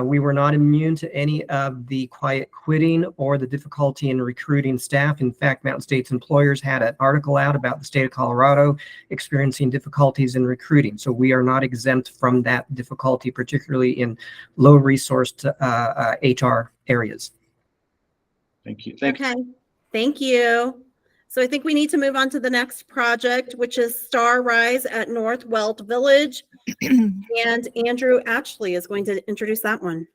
We were not immune to any of the quiet quitting or the difficulty in recruiting staff. In fact, Mountain States employers had an article out about the state of Colorado experiencing difficulties in recruiting. So we are not exempt from that difficulty, particularly in low-resourced HR areas. Thank you. Okay, thank you. So I think we need to move on to the next project, which is Star Rise at North Weld Village. And Andrew Ashley is going to introduce that one.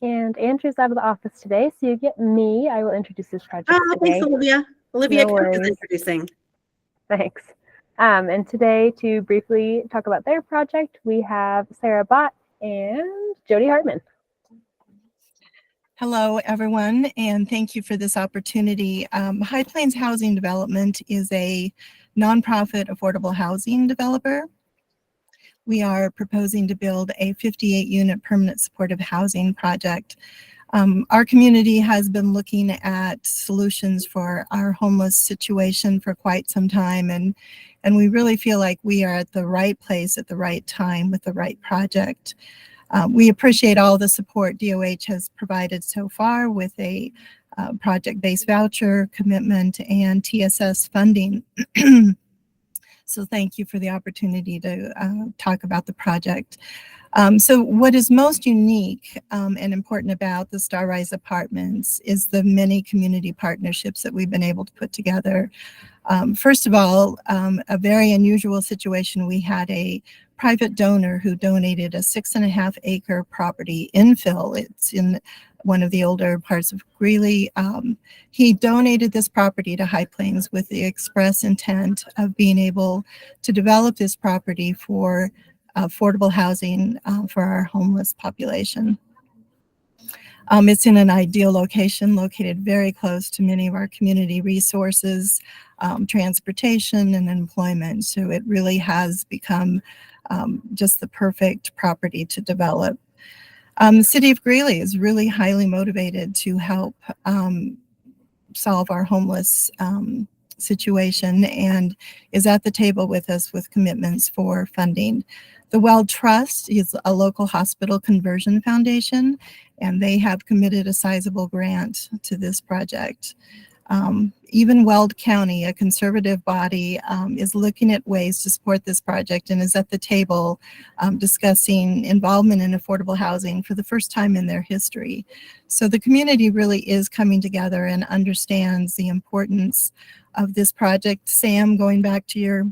And Andrew's out of the office today, so you get me. I will introduce this project Oh, today. thanks, Olivia. Olivia No Cook is worries. introducing. Thanks. And today, to briefly talk about their project, we have Sarah Bott and Jody Hartman. Hello, everyone, and thank you for this opportunity. High Plains Housing Development is a nonprofit affordable housing developer. We are proposing to build a 58-unit permanent supportive housing project. Our community has been looking at solutions for our homeless situation for quite some time, and we really feel like we are at the right place at the right time with the right project. We appreciate all the support DOH has provided so far with a project-based voucher commitment and TSS funding. So thank you for the opportunity to talk about the project. So what is most unique and important about the Starrise Apartments is the many community partnerships that we've been able to put together. First of all, a very unusual situation. We had a private donor who donated a 6.5 acre property infill. It's in one of the older parts of Greeley. He donated this property to High Plains with the express intent of being able to develop this property for affordable housing for our homeless population. It's in an ideal location, located very close to many of our community resources, transportation and employment. So it really has become just the perfect property to develop. The city of Greeley is really highly motivated to help solve our homeless situation and is at the table with us with commitments for funding. The Weld Trust is a local hospital conversion foundation, and they have committed a sizable grant to this project. Even Weld County, a conservative body, is looking at ways to support this project and is at the table discussing involvement in affordable housing for the first time in their history. So the community really is coming together and understands the importance of this project. Sam, going back to your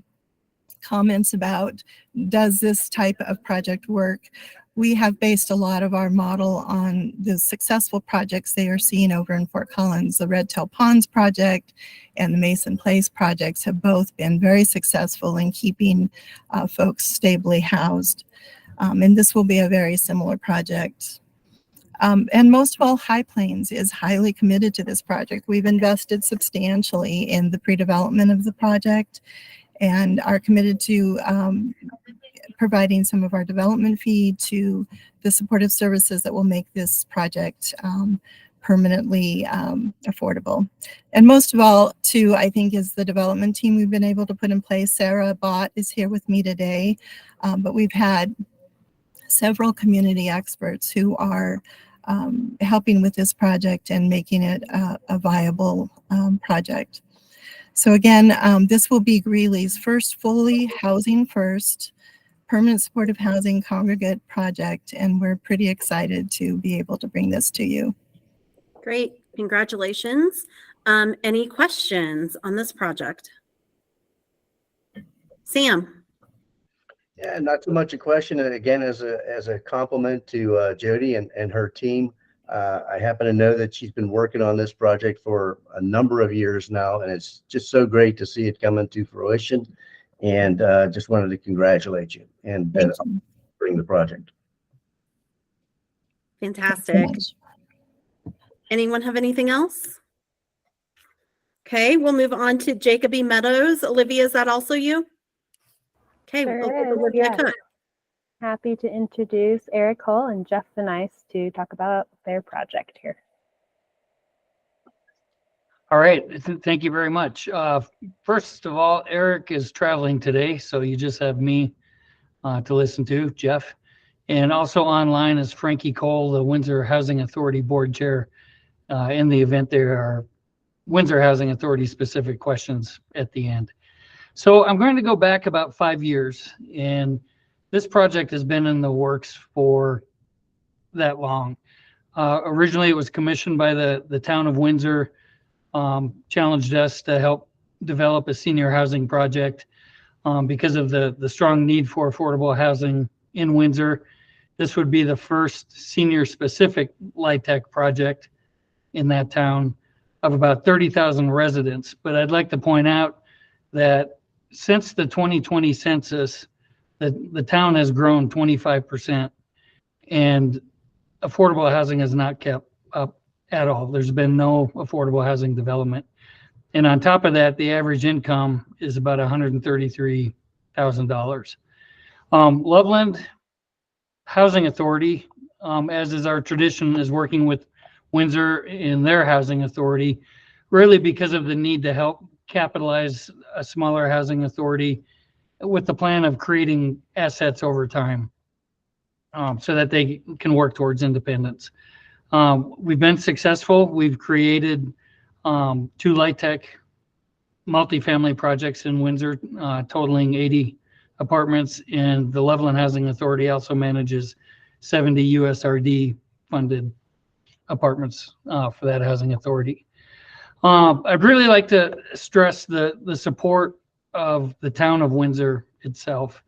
comments about does this type of project work, we have based a lot of our model on the successful projects they are seeing over in Fort Collins. The Red Tail Ponds project and the Mason Place projects have both been very successful in keeping folks stably housed. And this will be a very similar project. And most of all, High Plains is highly committed to this project. We've invested substantially in the pre-development of the project and are committed to providing some of our development fee to the supportive services that will make this project permanently affordable. And most of all, too, I think, is the development team we've been able to put in place. Sarah Bott is here with me today, but we've had several community experts who are helping with this project and making it a viable project. So again, this will be Greeley's first fully housing first permanent supportive housing congregate project, and we're pretty excited to be able to bring this to you. Great, congratulations. Any questions on this project? Sam? Yeah, not so much a question. And again, as a compliment to Jody and her team, I happen to know that she's been working on this project for a number of years now, and it's just so great to see it come into fruition. And just wanted to congratulate you and bring the project. Fantastic. Anyone have anything else? Okay, we'll move on to Jacoby Meadows. Olivia, is that also you? Okay, Sure is, Olivia yes. Cook. Happy to introduce Eric Hull and Jeff Venice to talk about their project here. All right, thank you very much. First of all, Eric is traveling today, so you just have me to listen to, Jeff. And also online is Frankie Cole, the Windsor Housing Authority Board Chair. In the event there are Windsor Housing Authority specific questions at the end. So I'm going to go back about 5 years, and this project has been in the works for that long. Originally, it was commissioned by the town of Windsor, challenged us to help develop a senior housing project because of the strong need for affordable housing in Windsor This would be the first senior-specific LIHTC project in that town of about 30,000 residents. But I'd like to point out that since the 2020 census, the town has grown 25%, and affordable housing has not kept up at all. There's been no affordable housing development. And on top of that, the average income is about $133,000. Loveland Housing Authority, as is our tradition, is working with Windsor in their housing authority, really because of the need to help capitalize a smaller housing authority with the plan of creating assets over time, so that they can work towards independence. We've been successful. We've created 2 LIHTC multifamily projects in Windsor, totaling 80 apartments, and the Loveland Housing Authority also manages 70 USRD funded apartments for that housing authority. I'd really like to stress the support of the town of Windsor itself.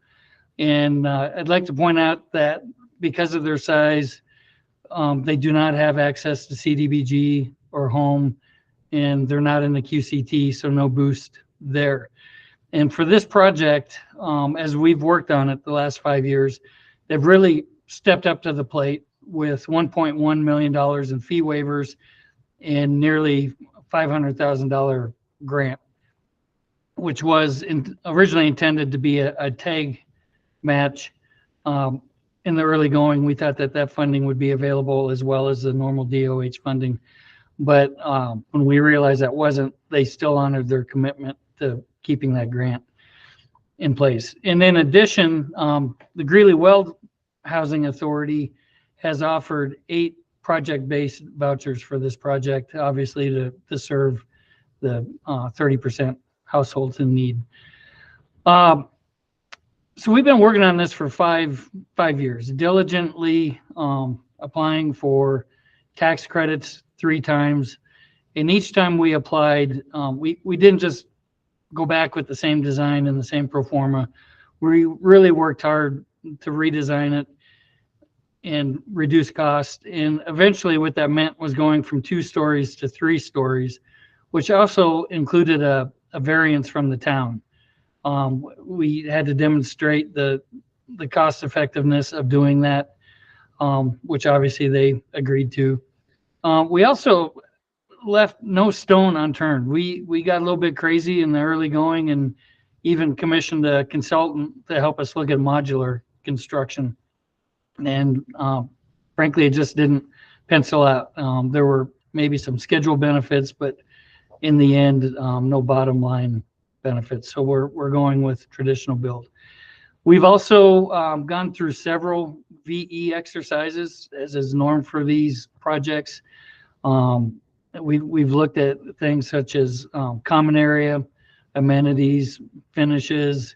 And I'd like to point out that because of their size, they do not have access to CDBG or home, and they're not in the QCT, so no boost there. And for this project, as we've worked on it the last 5 years, they've really stepped up to the plate with $1.1 million in fee waivers and nearly $500,000 grant, which was originally intended to be a TAG match. In the early going, we thought that funding would be available as well as the normal DOH funding. But when we realized that wasn't, they still honored their commitment to keeping that grant in place. And in addition, the Greeley-Weld Housing Authority has offered 8 project-based vouchers for this project, obviously to serve the 30% households in need. So we've been working on this for five years, diligently applying for tax credits 3 times. And each time we applied, we didn't just go back with the same design and the same pro forma. We really worked hard to redesign it and reduce cost. And eventually what that meant was going from 2 stories to 3 stories, which also included a variance from the town. We had to demonstrate the cost effectiveness of doing that, which obviously they agreed to. We also left no stone unturned. We got a little bit crazy in the early going and even commissioned a consultant to help us look at modular construction. And frankly, it just didn't pencil out. There were maybe some schedule benefits, but in the end, no bottom line benefits. So we're going with traditional build. We've also gone through several VE exercises, as is norm for these projects. We've looked at things such as common area, amenities, finishes,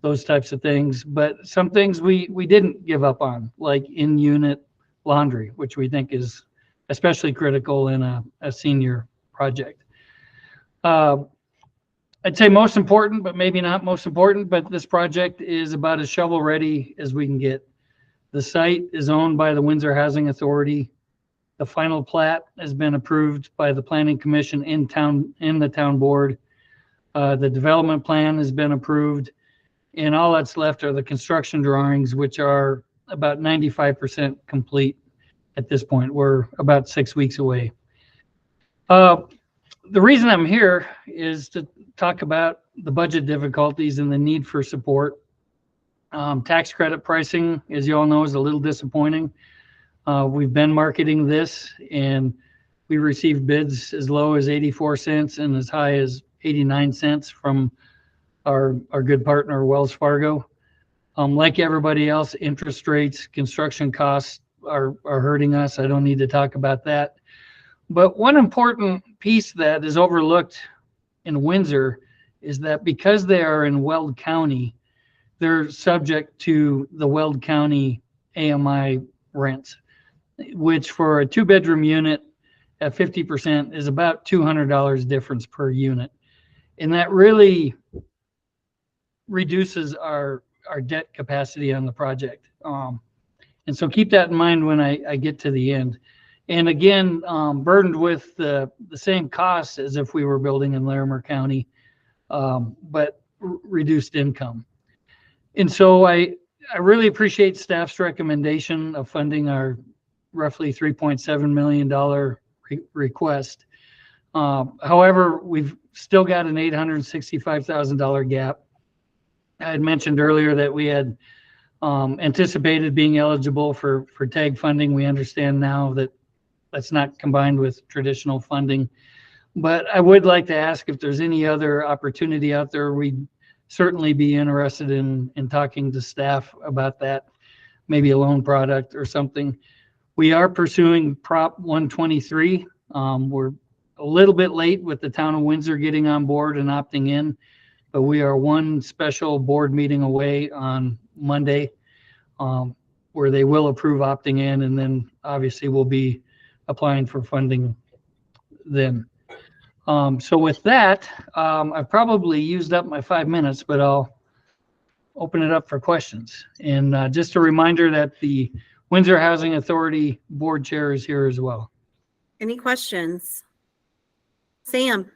those types of things. But some things we didn't give up on, like in-unit laundry, which we think is especially critical in a senior project. I'd say most important, but maybe not most important, but this project is about as shovel ready as we can get. The site is owned by the Windsor Housing Authority. The final plat has been approved by the Planning Commission in the town board. The development plan has been approved, and all that's left are the construction drawings, which are about 95% complete at this point. We're about 6 weeks away. The reason I'm here is to talk about the budget difficulties and the need for support. Tax credit pricing, as you all know, is a little disappointing. We've been marketing this, and we received bids as low as 84 cents and as high as 89 cents from our good partner, Wells Fargo. Like everybody else, interest rates, construction costs are hurting us. I don't need to talk about that. But one important piece that is overlooked in Windsor is that because they are in Weld County, they're subject to the Weld County AMI rents, which for a 2-bedroom unit at 50% is about $200 difference per unit. And that really reduces our debt capacity on the project. And so keep that in mind when I get to the end. And again, burdened with the same costs as if we were building in Larimer County, but reduced income. And so I really appreciate staff's recommendation of funding our roughly $3.7 million request. However, we've still got an $865,000 gap. I had mentioned earlier that we had anticipated being eligible for TAG funding. We understand now that that's not combined with traditional funding. But I would like to ask if there's any other opportunity out there. We'd certainly be interested in talking to staff about that, maybe a loan product or something. We are pursuing Prop 123. We're a little bit late with the town of Windsor getting on board and opting in, but we are one special board meeting away on Monday where they will approve opting in, and then obviously we'll be applying for funding then. So with that, I've probably used up my 5 minutes, but I'll open it up for questions. And just a reminder that the Windsor Housing Authority board chair is here as well. Any questions? Sam?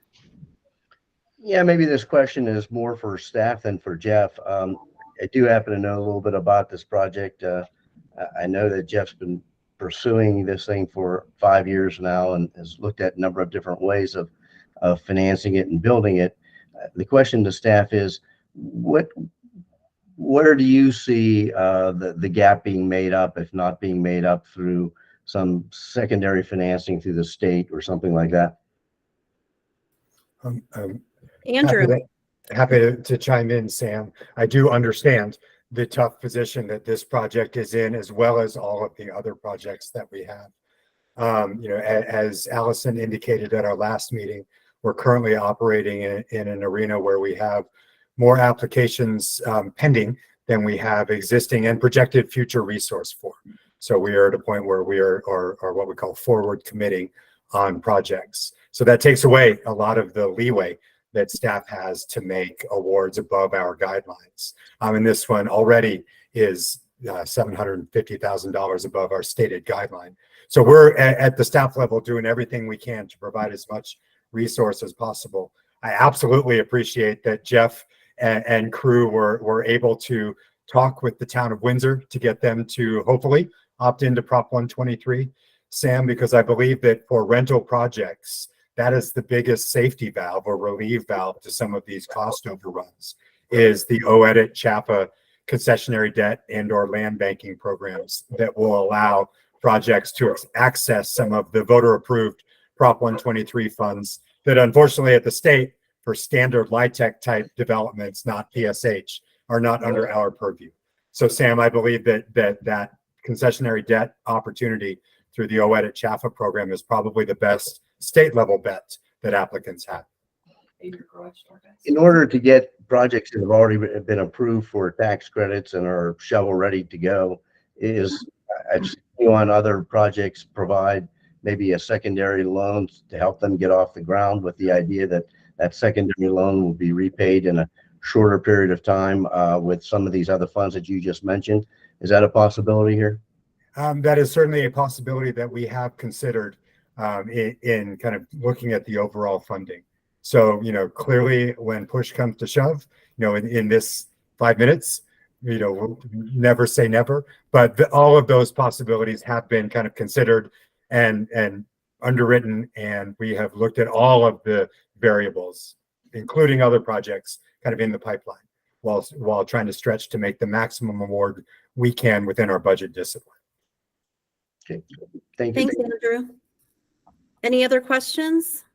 Yeah, maybe this question is more for staff than for Jeff. I do happen to know a little bit about this project. I know that Jeff's been pursuing this thing for 5 years now and has looked at a number of different ways of financing it and building it. The question to staff is, where do you see the gap being made up, if not being made up through some secondary financing through the state or something like that? Andrew? Happy to chime in, Sam. I do understand the tough position that this project is in, as well as all of the other projects that we have. As Allison indicated at our last meeting, we're currently operating in an arena where we have more applications pending than we have existing and projected future resource for. So we are at a point where we are what we call forward committing on projects. So that takes away a lot of the leeway that staff has to make awards above our guidelines. And this one already is $750,000 above our stated guideline. So we're at the staff level doing everything we can to provide as much resource as possible. I absolutely appreciate that Jeff and crew were able to talk with the town of Windsor to get them to hopefully opt into Prop 123, Sam, because I believe that for rental projects, that is the biggest safety valve or relief valve to some of these cost overruns, is the OEDIT, CHAPA concessionary debt and or land banking programs that will allow projects to access some of the voter approved Prop 123 funds that unfortunately at the state for standard LIHTC type developments, not PSH, are not under our purview. So Sam, I believe that concessionary debt opportunity through the OEDIT CHAFA program is probably the best state level bet that applicants have. In order to get projects that have already been approved for tax credits and are shovel ready to go, I've seen you on other projects provide maybe a secondary loan to help them get off the ground, with the idea that that secondary loan will be repaid in a shorter period of time with some of these other funds that you just mentioned. Is that a possibility here? That is certainly a possibility that we have considered in kind of looking at the overall funding. So, clearly when push comes to shove, in this 5 minutes, we'll never say never, but all of those possibilities have been kind of considered and underwritten, and we have looked at all of the variables, including other projects kind of in the pipeline, while trying to stretch to make the maximum award we can within our budget discipline. Okay, thank you. Thanks, Andrew. Any other questions?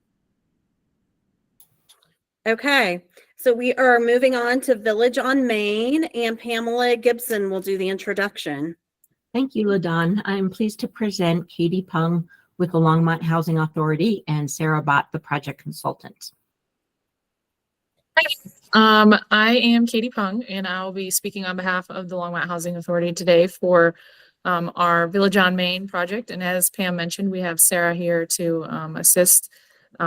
Okay, so we are moving on to Village on Main, and Pamela Gibson will do the introduction. Thank you, LaDon. I'm pleased to present Katie Pung with the Longmont Housing Authority and Sarah Bott, the project consultant. I am Katie Pung, and I'll be speaking on behalf of the Longmont Housing Authority today for our Village on Main project. And as Pam mentioned, we have Sarah here to assist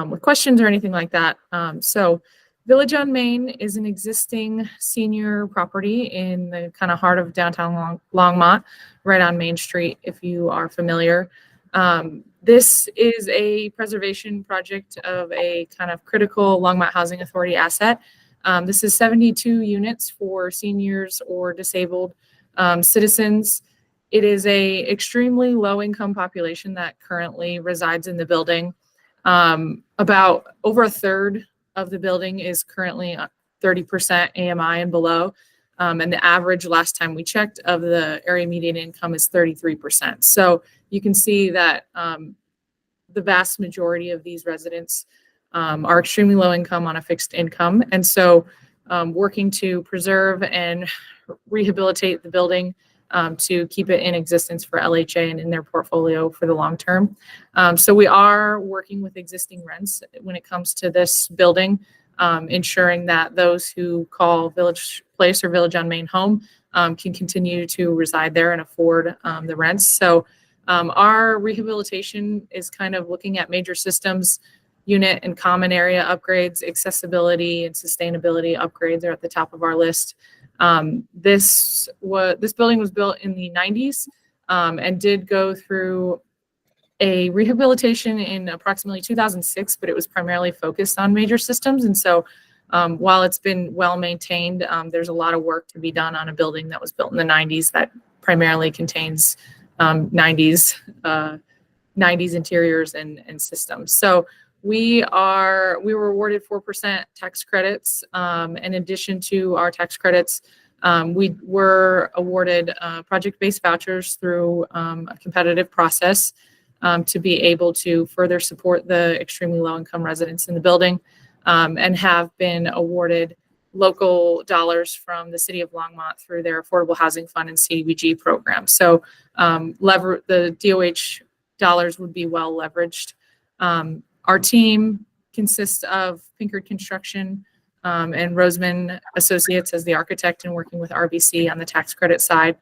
with questions or anything like that. So Village on Main is an existing senior property in the kind of heart of downtown Longmont, right on Main Street, if you are familiar. This is a preservation project of a kind of critical Longmont Housing Authority asset. This is 72 units for seniors or disabled citizens. It is a extremely low income population that currently resides in the building. About over a third of the building is currently 30% AMI and below. And the average last time we checked of the area median income is 33%. So you can see that the vast majority of these residents are extremely low income on a fixed income. And so working to preserve and rehabilitate the building to keep it in existence for LHA and in their portfolio for the long term. So we are working with existing rents when it comes to this building, ensuring that those who call Village Place or Village on Main home can continue to reside there and afford the rents. So our rehabilitation is kind of looking at major systems, unit and common area upgrades, accessibility and sustainability upgrades are at the top of our list. This building was built in the 90s and did go through a rehabilitation in approximately 2006, but it was primarily focused on major systems. And so while it's been well maintained, there's a lot of work to be done on a building that was built in the 90s that primarily contains 90s interiors and systems. So we were awarded 4% tax credits. In addition to our tax credits, we were awarded project-based vouchers through a competitive process to be able to further support the extremely low-income residents in the building, and have been awarded local dollars from the City of Longmont through their Affordable Housing Fund and CDBG program. So the DOH dollars would be well leveraged. Our team consists of Pinkard Construction and Roseman Associates as the architect and working with RBC on the tax credit side.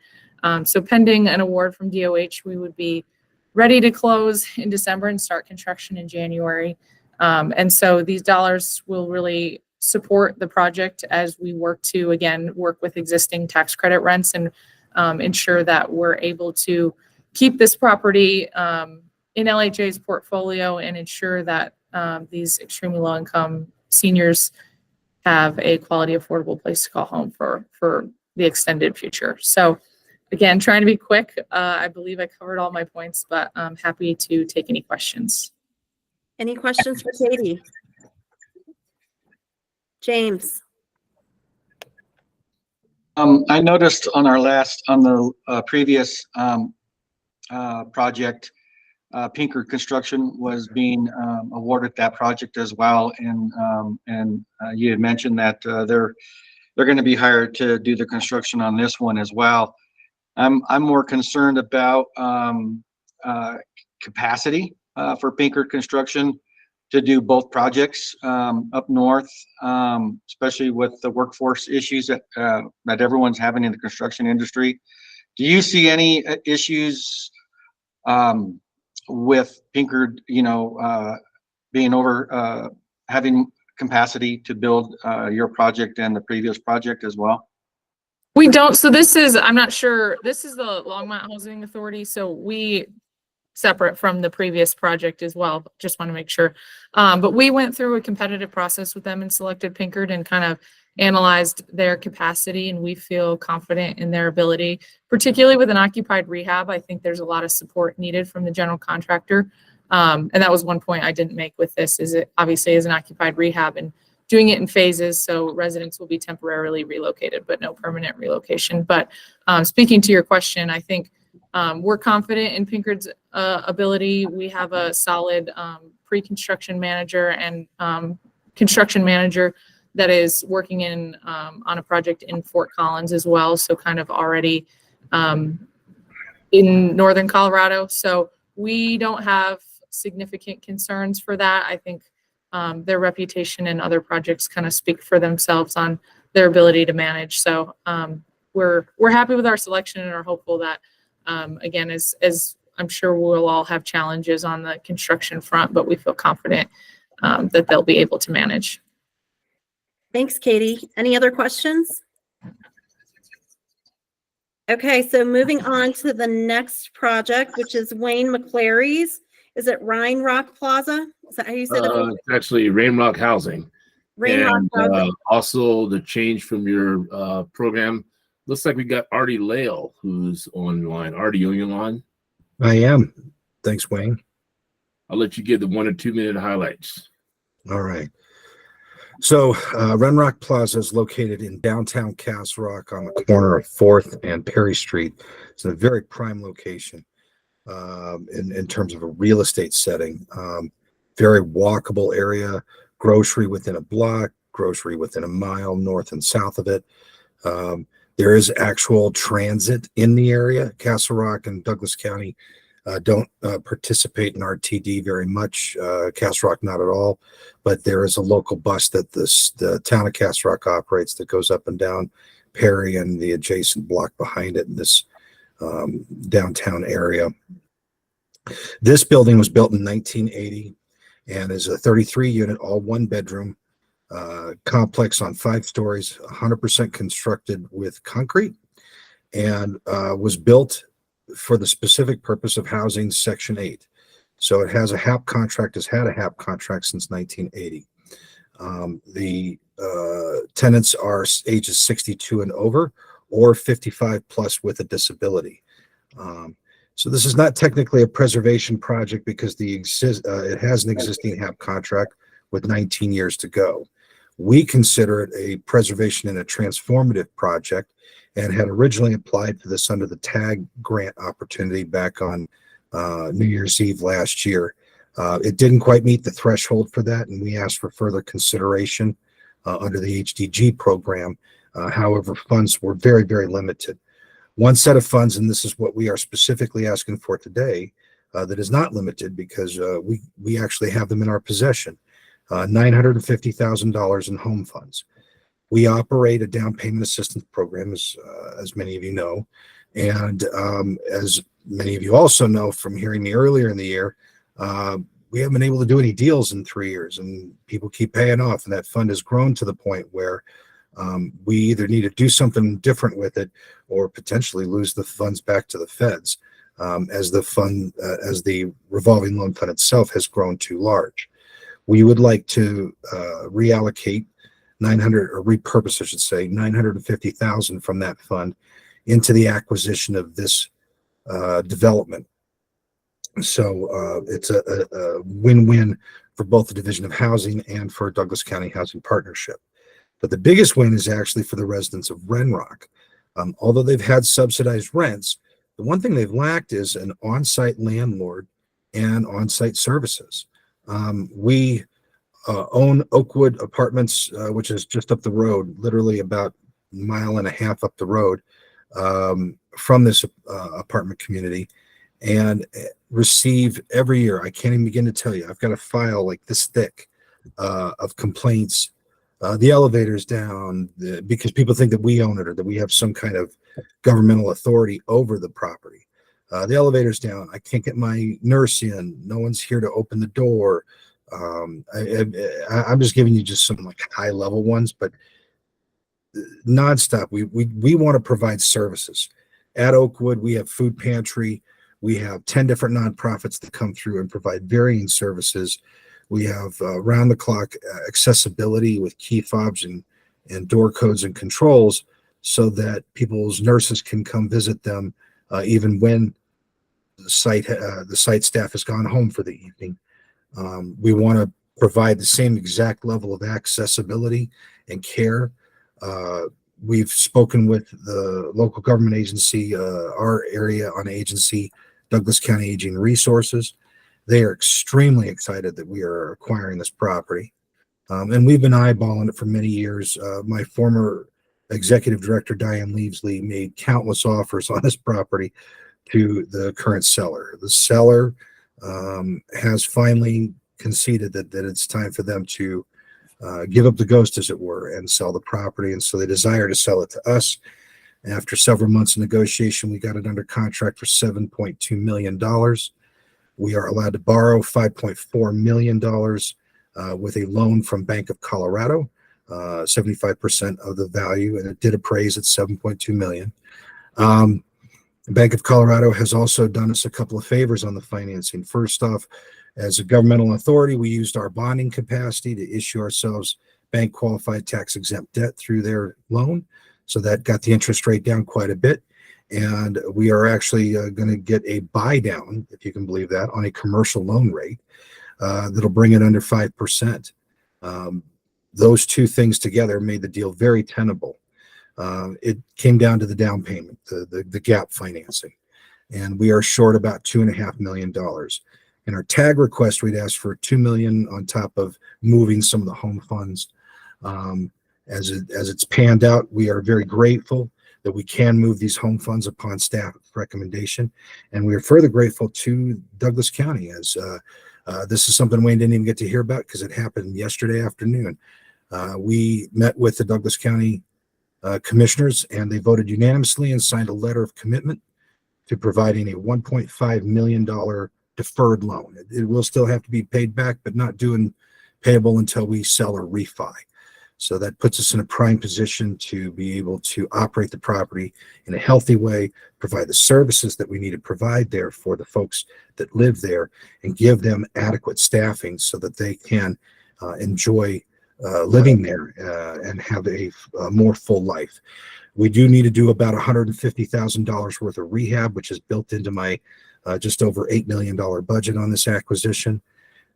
So pending an award from DOH, we would be ready to close in December and start construction in January. And so these dollars will really support the project as we work to, again, work with existing tax credit rents and ensure that we're able to keep this property in LHA's portfolio and ensure that these extremely low income seniors have a quality, affordable place to call home for the extended future. So again, trying to be quick. I believe I covered all my points, but I'm happy to take any questions. Any questions for Katie? James? I noticed on the previous project, Pinkard Construction was being awarded that project as well, and you had mentioned that they're going to be hired to do the construction on this one as well. I'm more concerned about capacity for Pinkard Construction to do both projects up north, especially with the workforce issues that everyone's having in the construction industry. Do you see any issues with Pinkard, being over having capacity to build your project and the previous project as well? We don't. So I'm not sure. This is the Longmont Housing Authority. So we separate from the previous project as well. Just want to make sure. But we went through a competitive process with them and selected Pinkard and kind of analyzed their capacity, and we feel confident in their ability, particularly with an occupied rehab. I think there's a lot of support needed from the general contractor. And that was one point I didn't make with this, is it obviously is an occupied rehab and doing it in phases. So residents will be temporarily relocated, but no permanent relocation. But speaking to your question, I think we're confident in Pinkard's ability. We have a solid pre-construction manager and construction manager that is working on a project in Fort Collins as well. So kind of already in northern Colorado. So we don't have significant concerns for that. I think their reputation and other projects kind of speak for themselves on their ability to manage. So we're happy with our selection and are hopeful that again, as I'm sure we'll all have challenges on the construction front, but we feel confident that they'll be able to manage. Thanks, Katie. Any other questions? Okay, so moving on to the next project, which is Wayne McClary's. Is it Rhine Rock Plaza? Is that how you said it? It's actually Rainrock Housing. Rain Rock And Plaza. also the change from your program. Looks like we got Artie Lale who's online. Artie, you on your line? I am. Thanks, Wayne. I'll let you give the 1 or 2 minute highlights. All right. So Renrock Plaza is located in downtown Castle Rock on the corner of 4th and Perry Street. It's a very prime location in terms of a real estate setting. Very walkable area, grocery within a block, grocery within a mile north and south of it. There is actual transit in the area. Castle Rock and Douglas County don't participate in RTD very much. Castle Rock, not at all. But there is a local bus that the town of Castle Rock operates that goes up and down Perry and the adjacent block behind it in this downtown area. This building was built in 1980 and is a 33-unit, all one-bedroom complex on 5 stories, 100% constructed with concrete, and was built for the specific purpose of housing Section 8. So it has a HAP contract, has had a HAP contract since 1980. The tenants are ages 62 and over or 55 plus with a disability. So this is not technically a preservation project because it has an existing HAP contract with 19 years to go. We consider it a preservation and a transformative project and had originally applied for this under the TAG grant opportunity back on New Year's Eve last year. It didn't quite meet the threshold for that, and we asked for further consideration under the HDG program. However, funds were very, very limited. One set of funds, and this is what we are specifically asking for today, that is not limited because we actually have them in our possession, $950,000 in home funds. We operate a down payment assistance program, as many of you know, and as many of you also know from hearing me earlier in the year, we haven't been able to do any deals in 3 years, and people keep paying off, and that fund has grown to the point where we either need to do something different with it or potentially lose the funds back to the feds as the revolving loan fund itself has grown too large. We would like to reallocate repurpose, I should say, $950,000 from that fund into the acquisition of this development. So it's a win-win for both the Division of Housing and for Douglas County Housing Partnership. But the biggest win is actually for the residents of Renrock. Although they've had subsidized rents, the one thing they've lacked is an on-site landlord and on-site services. We own Oakwood Apartments, which is just up the road, literally about a mile and a half up the road from this apartment community, and receive every year, I can't even begin to tell you, I've got a file like this thick of complaints. The elevator's down because people think that we own it or that we have some kind of governmental authority over the property. The elevator's down. I can't get my nurse in. No one's here to open the door. I'm just giving you just some like high level ones, but nonstop. We want to provide services. At Oakwood, we have food pantry. We have 10 different nonprofits that come through and provide varying services. We have round the clock accessibility with key fobs and door codes and controls so that people's nurses can come visit them even when the site staff has gone home for the evening. We want to provide the same exact level of accessibility and care. We've spoken with the local government agency, our area on agency, Douglas County Aging Resources. They are extremely excited that we are acquiring this property. And we've been eyeballing it for many years. My former executive director, Diane Leavesley, made countless offers on this property to the current seller. The seller has finally conceded that it's time for them to give up the ghost, as it were, and sell the property. And so they desire to sell it to us. After several months of negotiation, we got it under contract for $7.2 million. We are allowed to borrow $5.4 million with a loan from Bank of Colorado. 75% of the value, and it did appraise at 7.2 million. The Bank of Colorado has also done us a couple of favors on the financing. First off, as a governmental authority, we used our bonding capacity to issue ourselves bank qualified tax exempt debt through their loan. So that got the interest rate down quite a bit. And we are actually going to get a buy down, if you can believe that, on a commercial loan rate that'll bring it under 5%. Those two things together made the deal very tenable. It came down to the down payment, the gap financing, and we are short about $2.5 million. In our tag request, we'd asked for $2 million on top of moving some of the home funds. As it's panned out, we are very grateful that we can move these home funds upon staff recommendation, and we are further grateful to Douglas County as this is something Wayne didn't even get to hear about because it happened yesterday afternoon. We met with the Douglas County commissioners, and they voted unanimously and signed a letter of commitment to providing a $1.5 million deferred loan. It will still have to be paid back, but not due and payable until we sell or refi. So that puts us in a prime position to be able to operate the property in a healthy way, provide the services that we need to provide there for the folks that live there, and give them adequate staffing so that they can enjoy living there and have a more full life. We do need to do about $150,000 worth of rehab, which is built into my just over $8 million budget on this acquisition.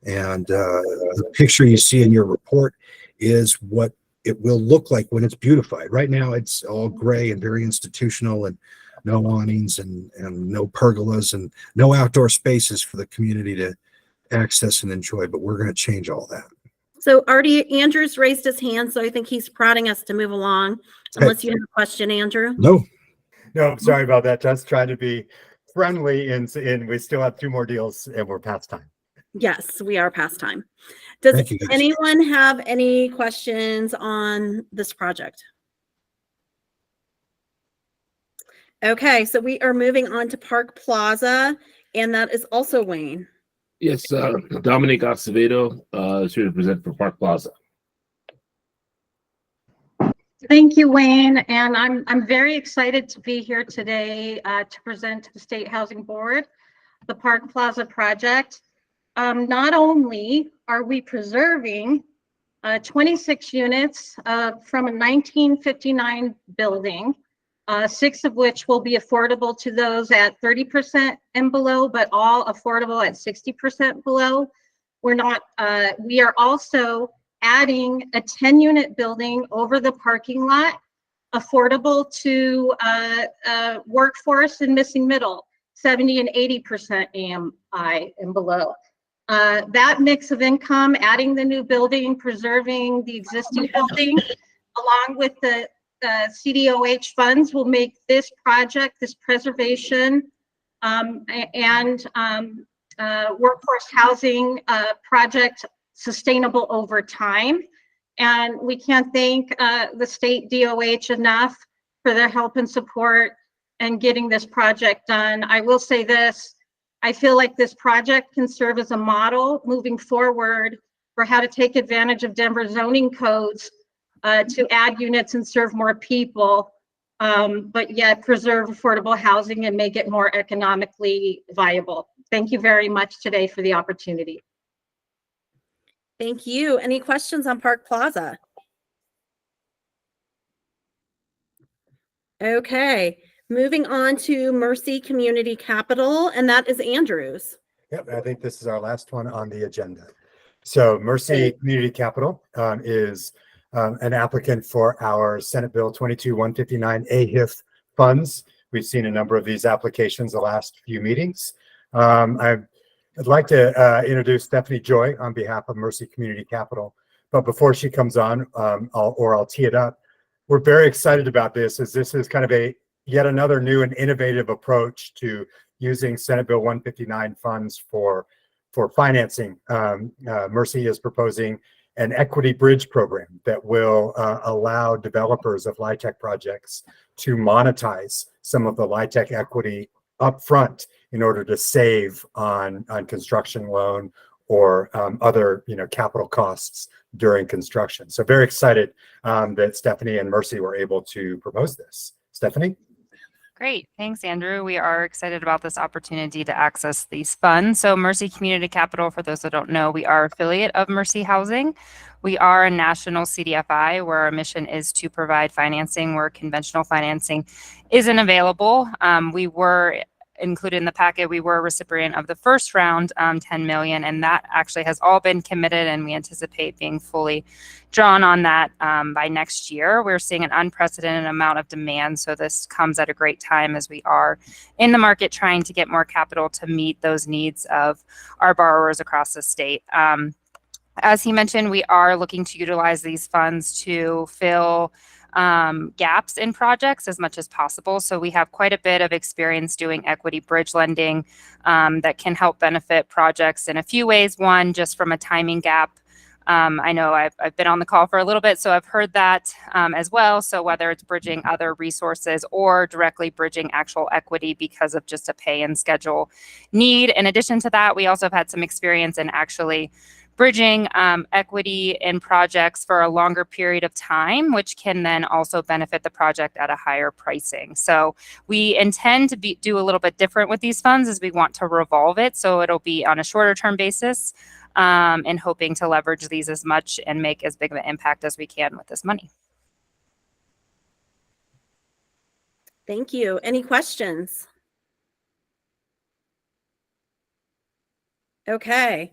And the picture you see in your report is what it will look like when it's beautified. Right now, it's all gray and very institutional, and no awnings and no pergolas and no outdoor spaces for the community to access and enjoy. But we're going to change all that. So Artie, Andrew's raised his hand, so I think he's prodding us to move along. Unless you have a question, Andrew. No, sorry about that. Just trying to be friendly, and we still have 2 more deals, and we're past time. Yes, we are past time. Does Thank you, guys. anyone have any questions on this project? Okay, so we are moving on to Park Plaza, and that is also Wayne. Yes, Dominic Acevedo is here to present for Park Plaza. Thank you, Wayne, and I'm very excited to be here today to present to the State Housing Board the Park Plaza project. Not only are we preserving 26 units from a 1959 building, 6 of which will be affordable to those at 30% and below, but all affordable at 60% below. We are also adding a 10-unit building over the parking lot, affordable to workforce and missing middle, 70 and 80% AMI and below. That mix of income, adding the new building, preserving the existing building, along with the CDOH funds will make this project, this preservation and workforce housing project sustainable over time. And we can't thank the state DOH enough for their help and support and getting this project done. I will say this, I feel like this project can serve as a model moving forward for how to take advantage of Denver zoning codes to add units and serve more people, but yet preserve affordable housing and make it more economically viable. Thank you very much today for the opportunity. Thank you. Any questions on Park Plaza? Okay, moving on to Mercy Community Capital, and that is Andrew's. Yep, I think this is our last one on the agenda. So Mercy Community Capital is an applicant for our Senate Bill 22-159 AHIF funds. We've seen a number of these applications the last few meetings. I'd like to introduce Stephanie Joy on behalf of Mercy Community Capital. But before she comes on, I'll tee it up. We're very excited about this, as this is kind of yet another new and innovative approach to using Senate Bill 159 funds for financing. Mercy is proposing an equity bridge program that will allow developers of LIHTC projects to monetize some of the LIHTC equity upfront in order to save on construction loan or other, capital costs during construction. So very excited that Stephanie and Mercy were able to propose this. Stephanie? Great. Thanks, Andrew. We are excited about this opportunity to access these funds. So Mercy Community Capital, for those that don't know, we are affiliate of Mercy Housing. We are a national CDFI where our mission is to provide financing where conventional financing isn't available. We were included in the packet. We were a recipient of the first round, 10 million, and that actually has all been committed, and we anticipate being fully drawn on that by next year. We're seeing an unprecedented amount of demand, so this comes at a great time as we are in the market trying to get more capital to meet those needs of our borrowers across the state. As he mentioned, we are looking to utilize these funds to fill gaps in projects as much as possible. So we have quite a bit of experience doing equity bridge lending that can help benefit projects in a few ways. One, just from a timing gap. I know I've been on the call for a little bit, so I've heard that as well. So whether it's bridging other resources or directly bridging actual equity because of just a pay and schedule need. In addition to that, we also have had some experience in actually bridging equity in projects for a longer period of time, which can then also benefit the project at a higher pricing. So we intend to do a little bit different with these funds as we want to revolve it. So it'll be on a shorter term basis and hoping to leverage these as much and make as big of an impact as we can with this money. Thank you. Any questions? Okay.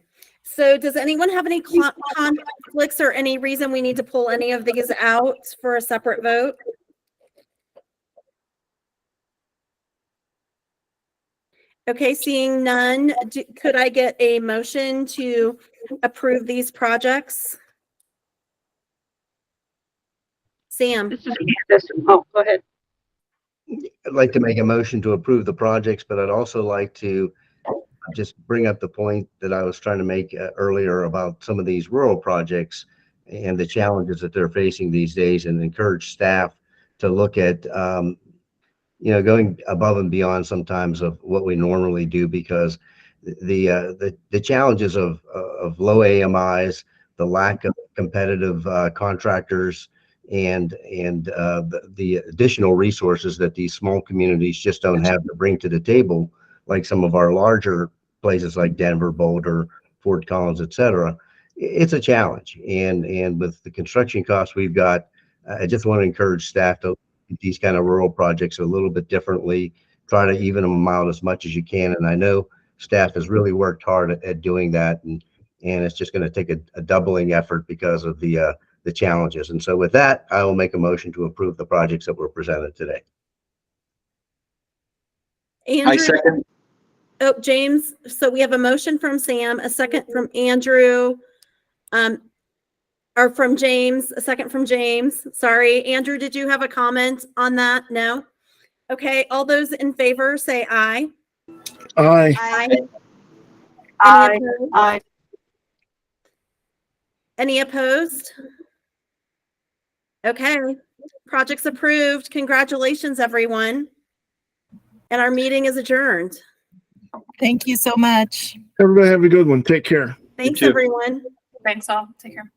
So does anyone have any conflicts or any reason we need to pull any of these out for a separate vote? Okay, seeing none, could I get a motion to approve these projects? Sam? Oh, go ahead. I'd like to make a motion to approve the projects, but I'd also like to just bring up the point that I was trying to make earlier about some of these rural projects and the challenges that they're facing these days, and encourage staff to look at, going above and beyond sometimes of what we normally do, because the challenges of low AMIs, the lack of competitive contractors, and the additional resources that these small communities just don't have to bring to the table, like some of our larger places like Denver, Boulder, Fort Collins, etc. It's a challenge, and with the construction costs we've got, I just want to encourage staff to look at these kind of rural projects a little bit differently, try to even them out as much as you can. And I know staff has really worked hard at doing that, and it's just going to take a doubling effort because of the challenges. And so with that, I will make a motion to approve the projects that were presented today. Andrew, I second. Oh, James. So we have a motion from Sam, a second from Andrew, or from James, a second from James. Sorry, Andrew, did you have a comment on that? No? Okay, all those in favor say aye. Aye. Aye. Aye. Any opposed? Okay, project's approved. Congratulations, everyone. And our meeting is adjourned. Thank you so much. Everybody have a good one. Take care. Thanks, everyone. Thanks all. Take care.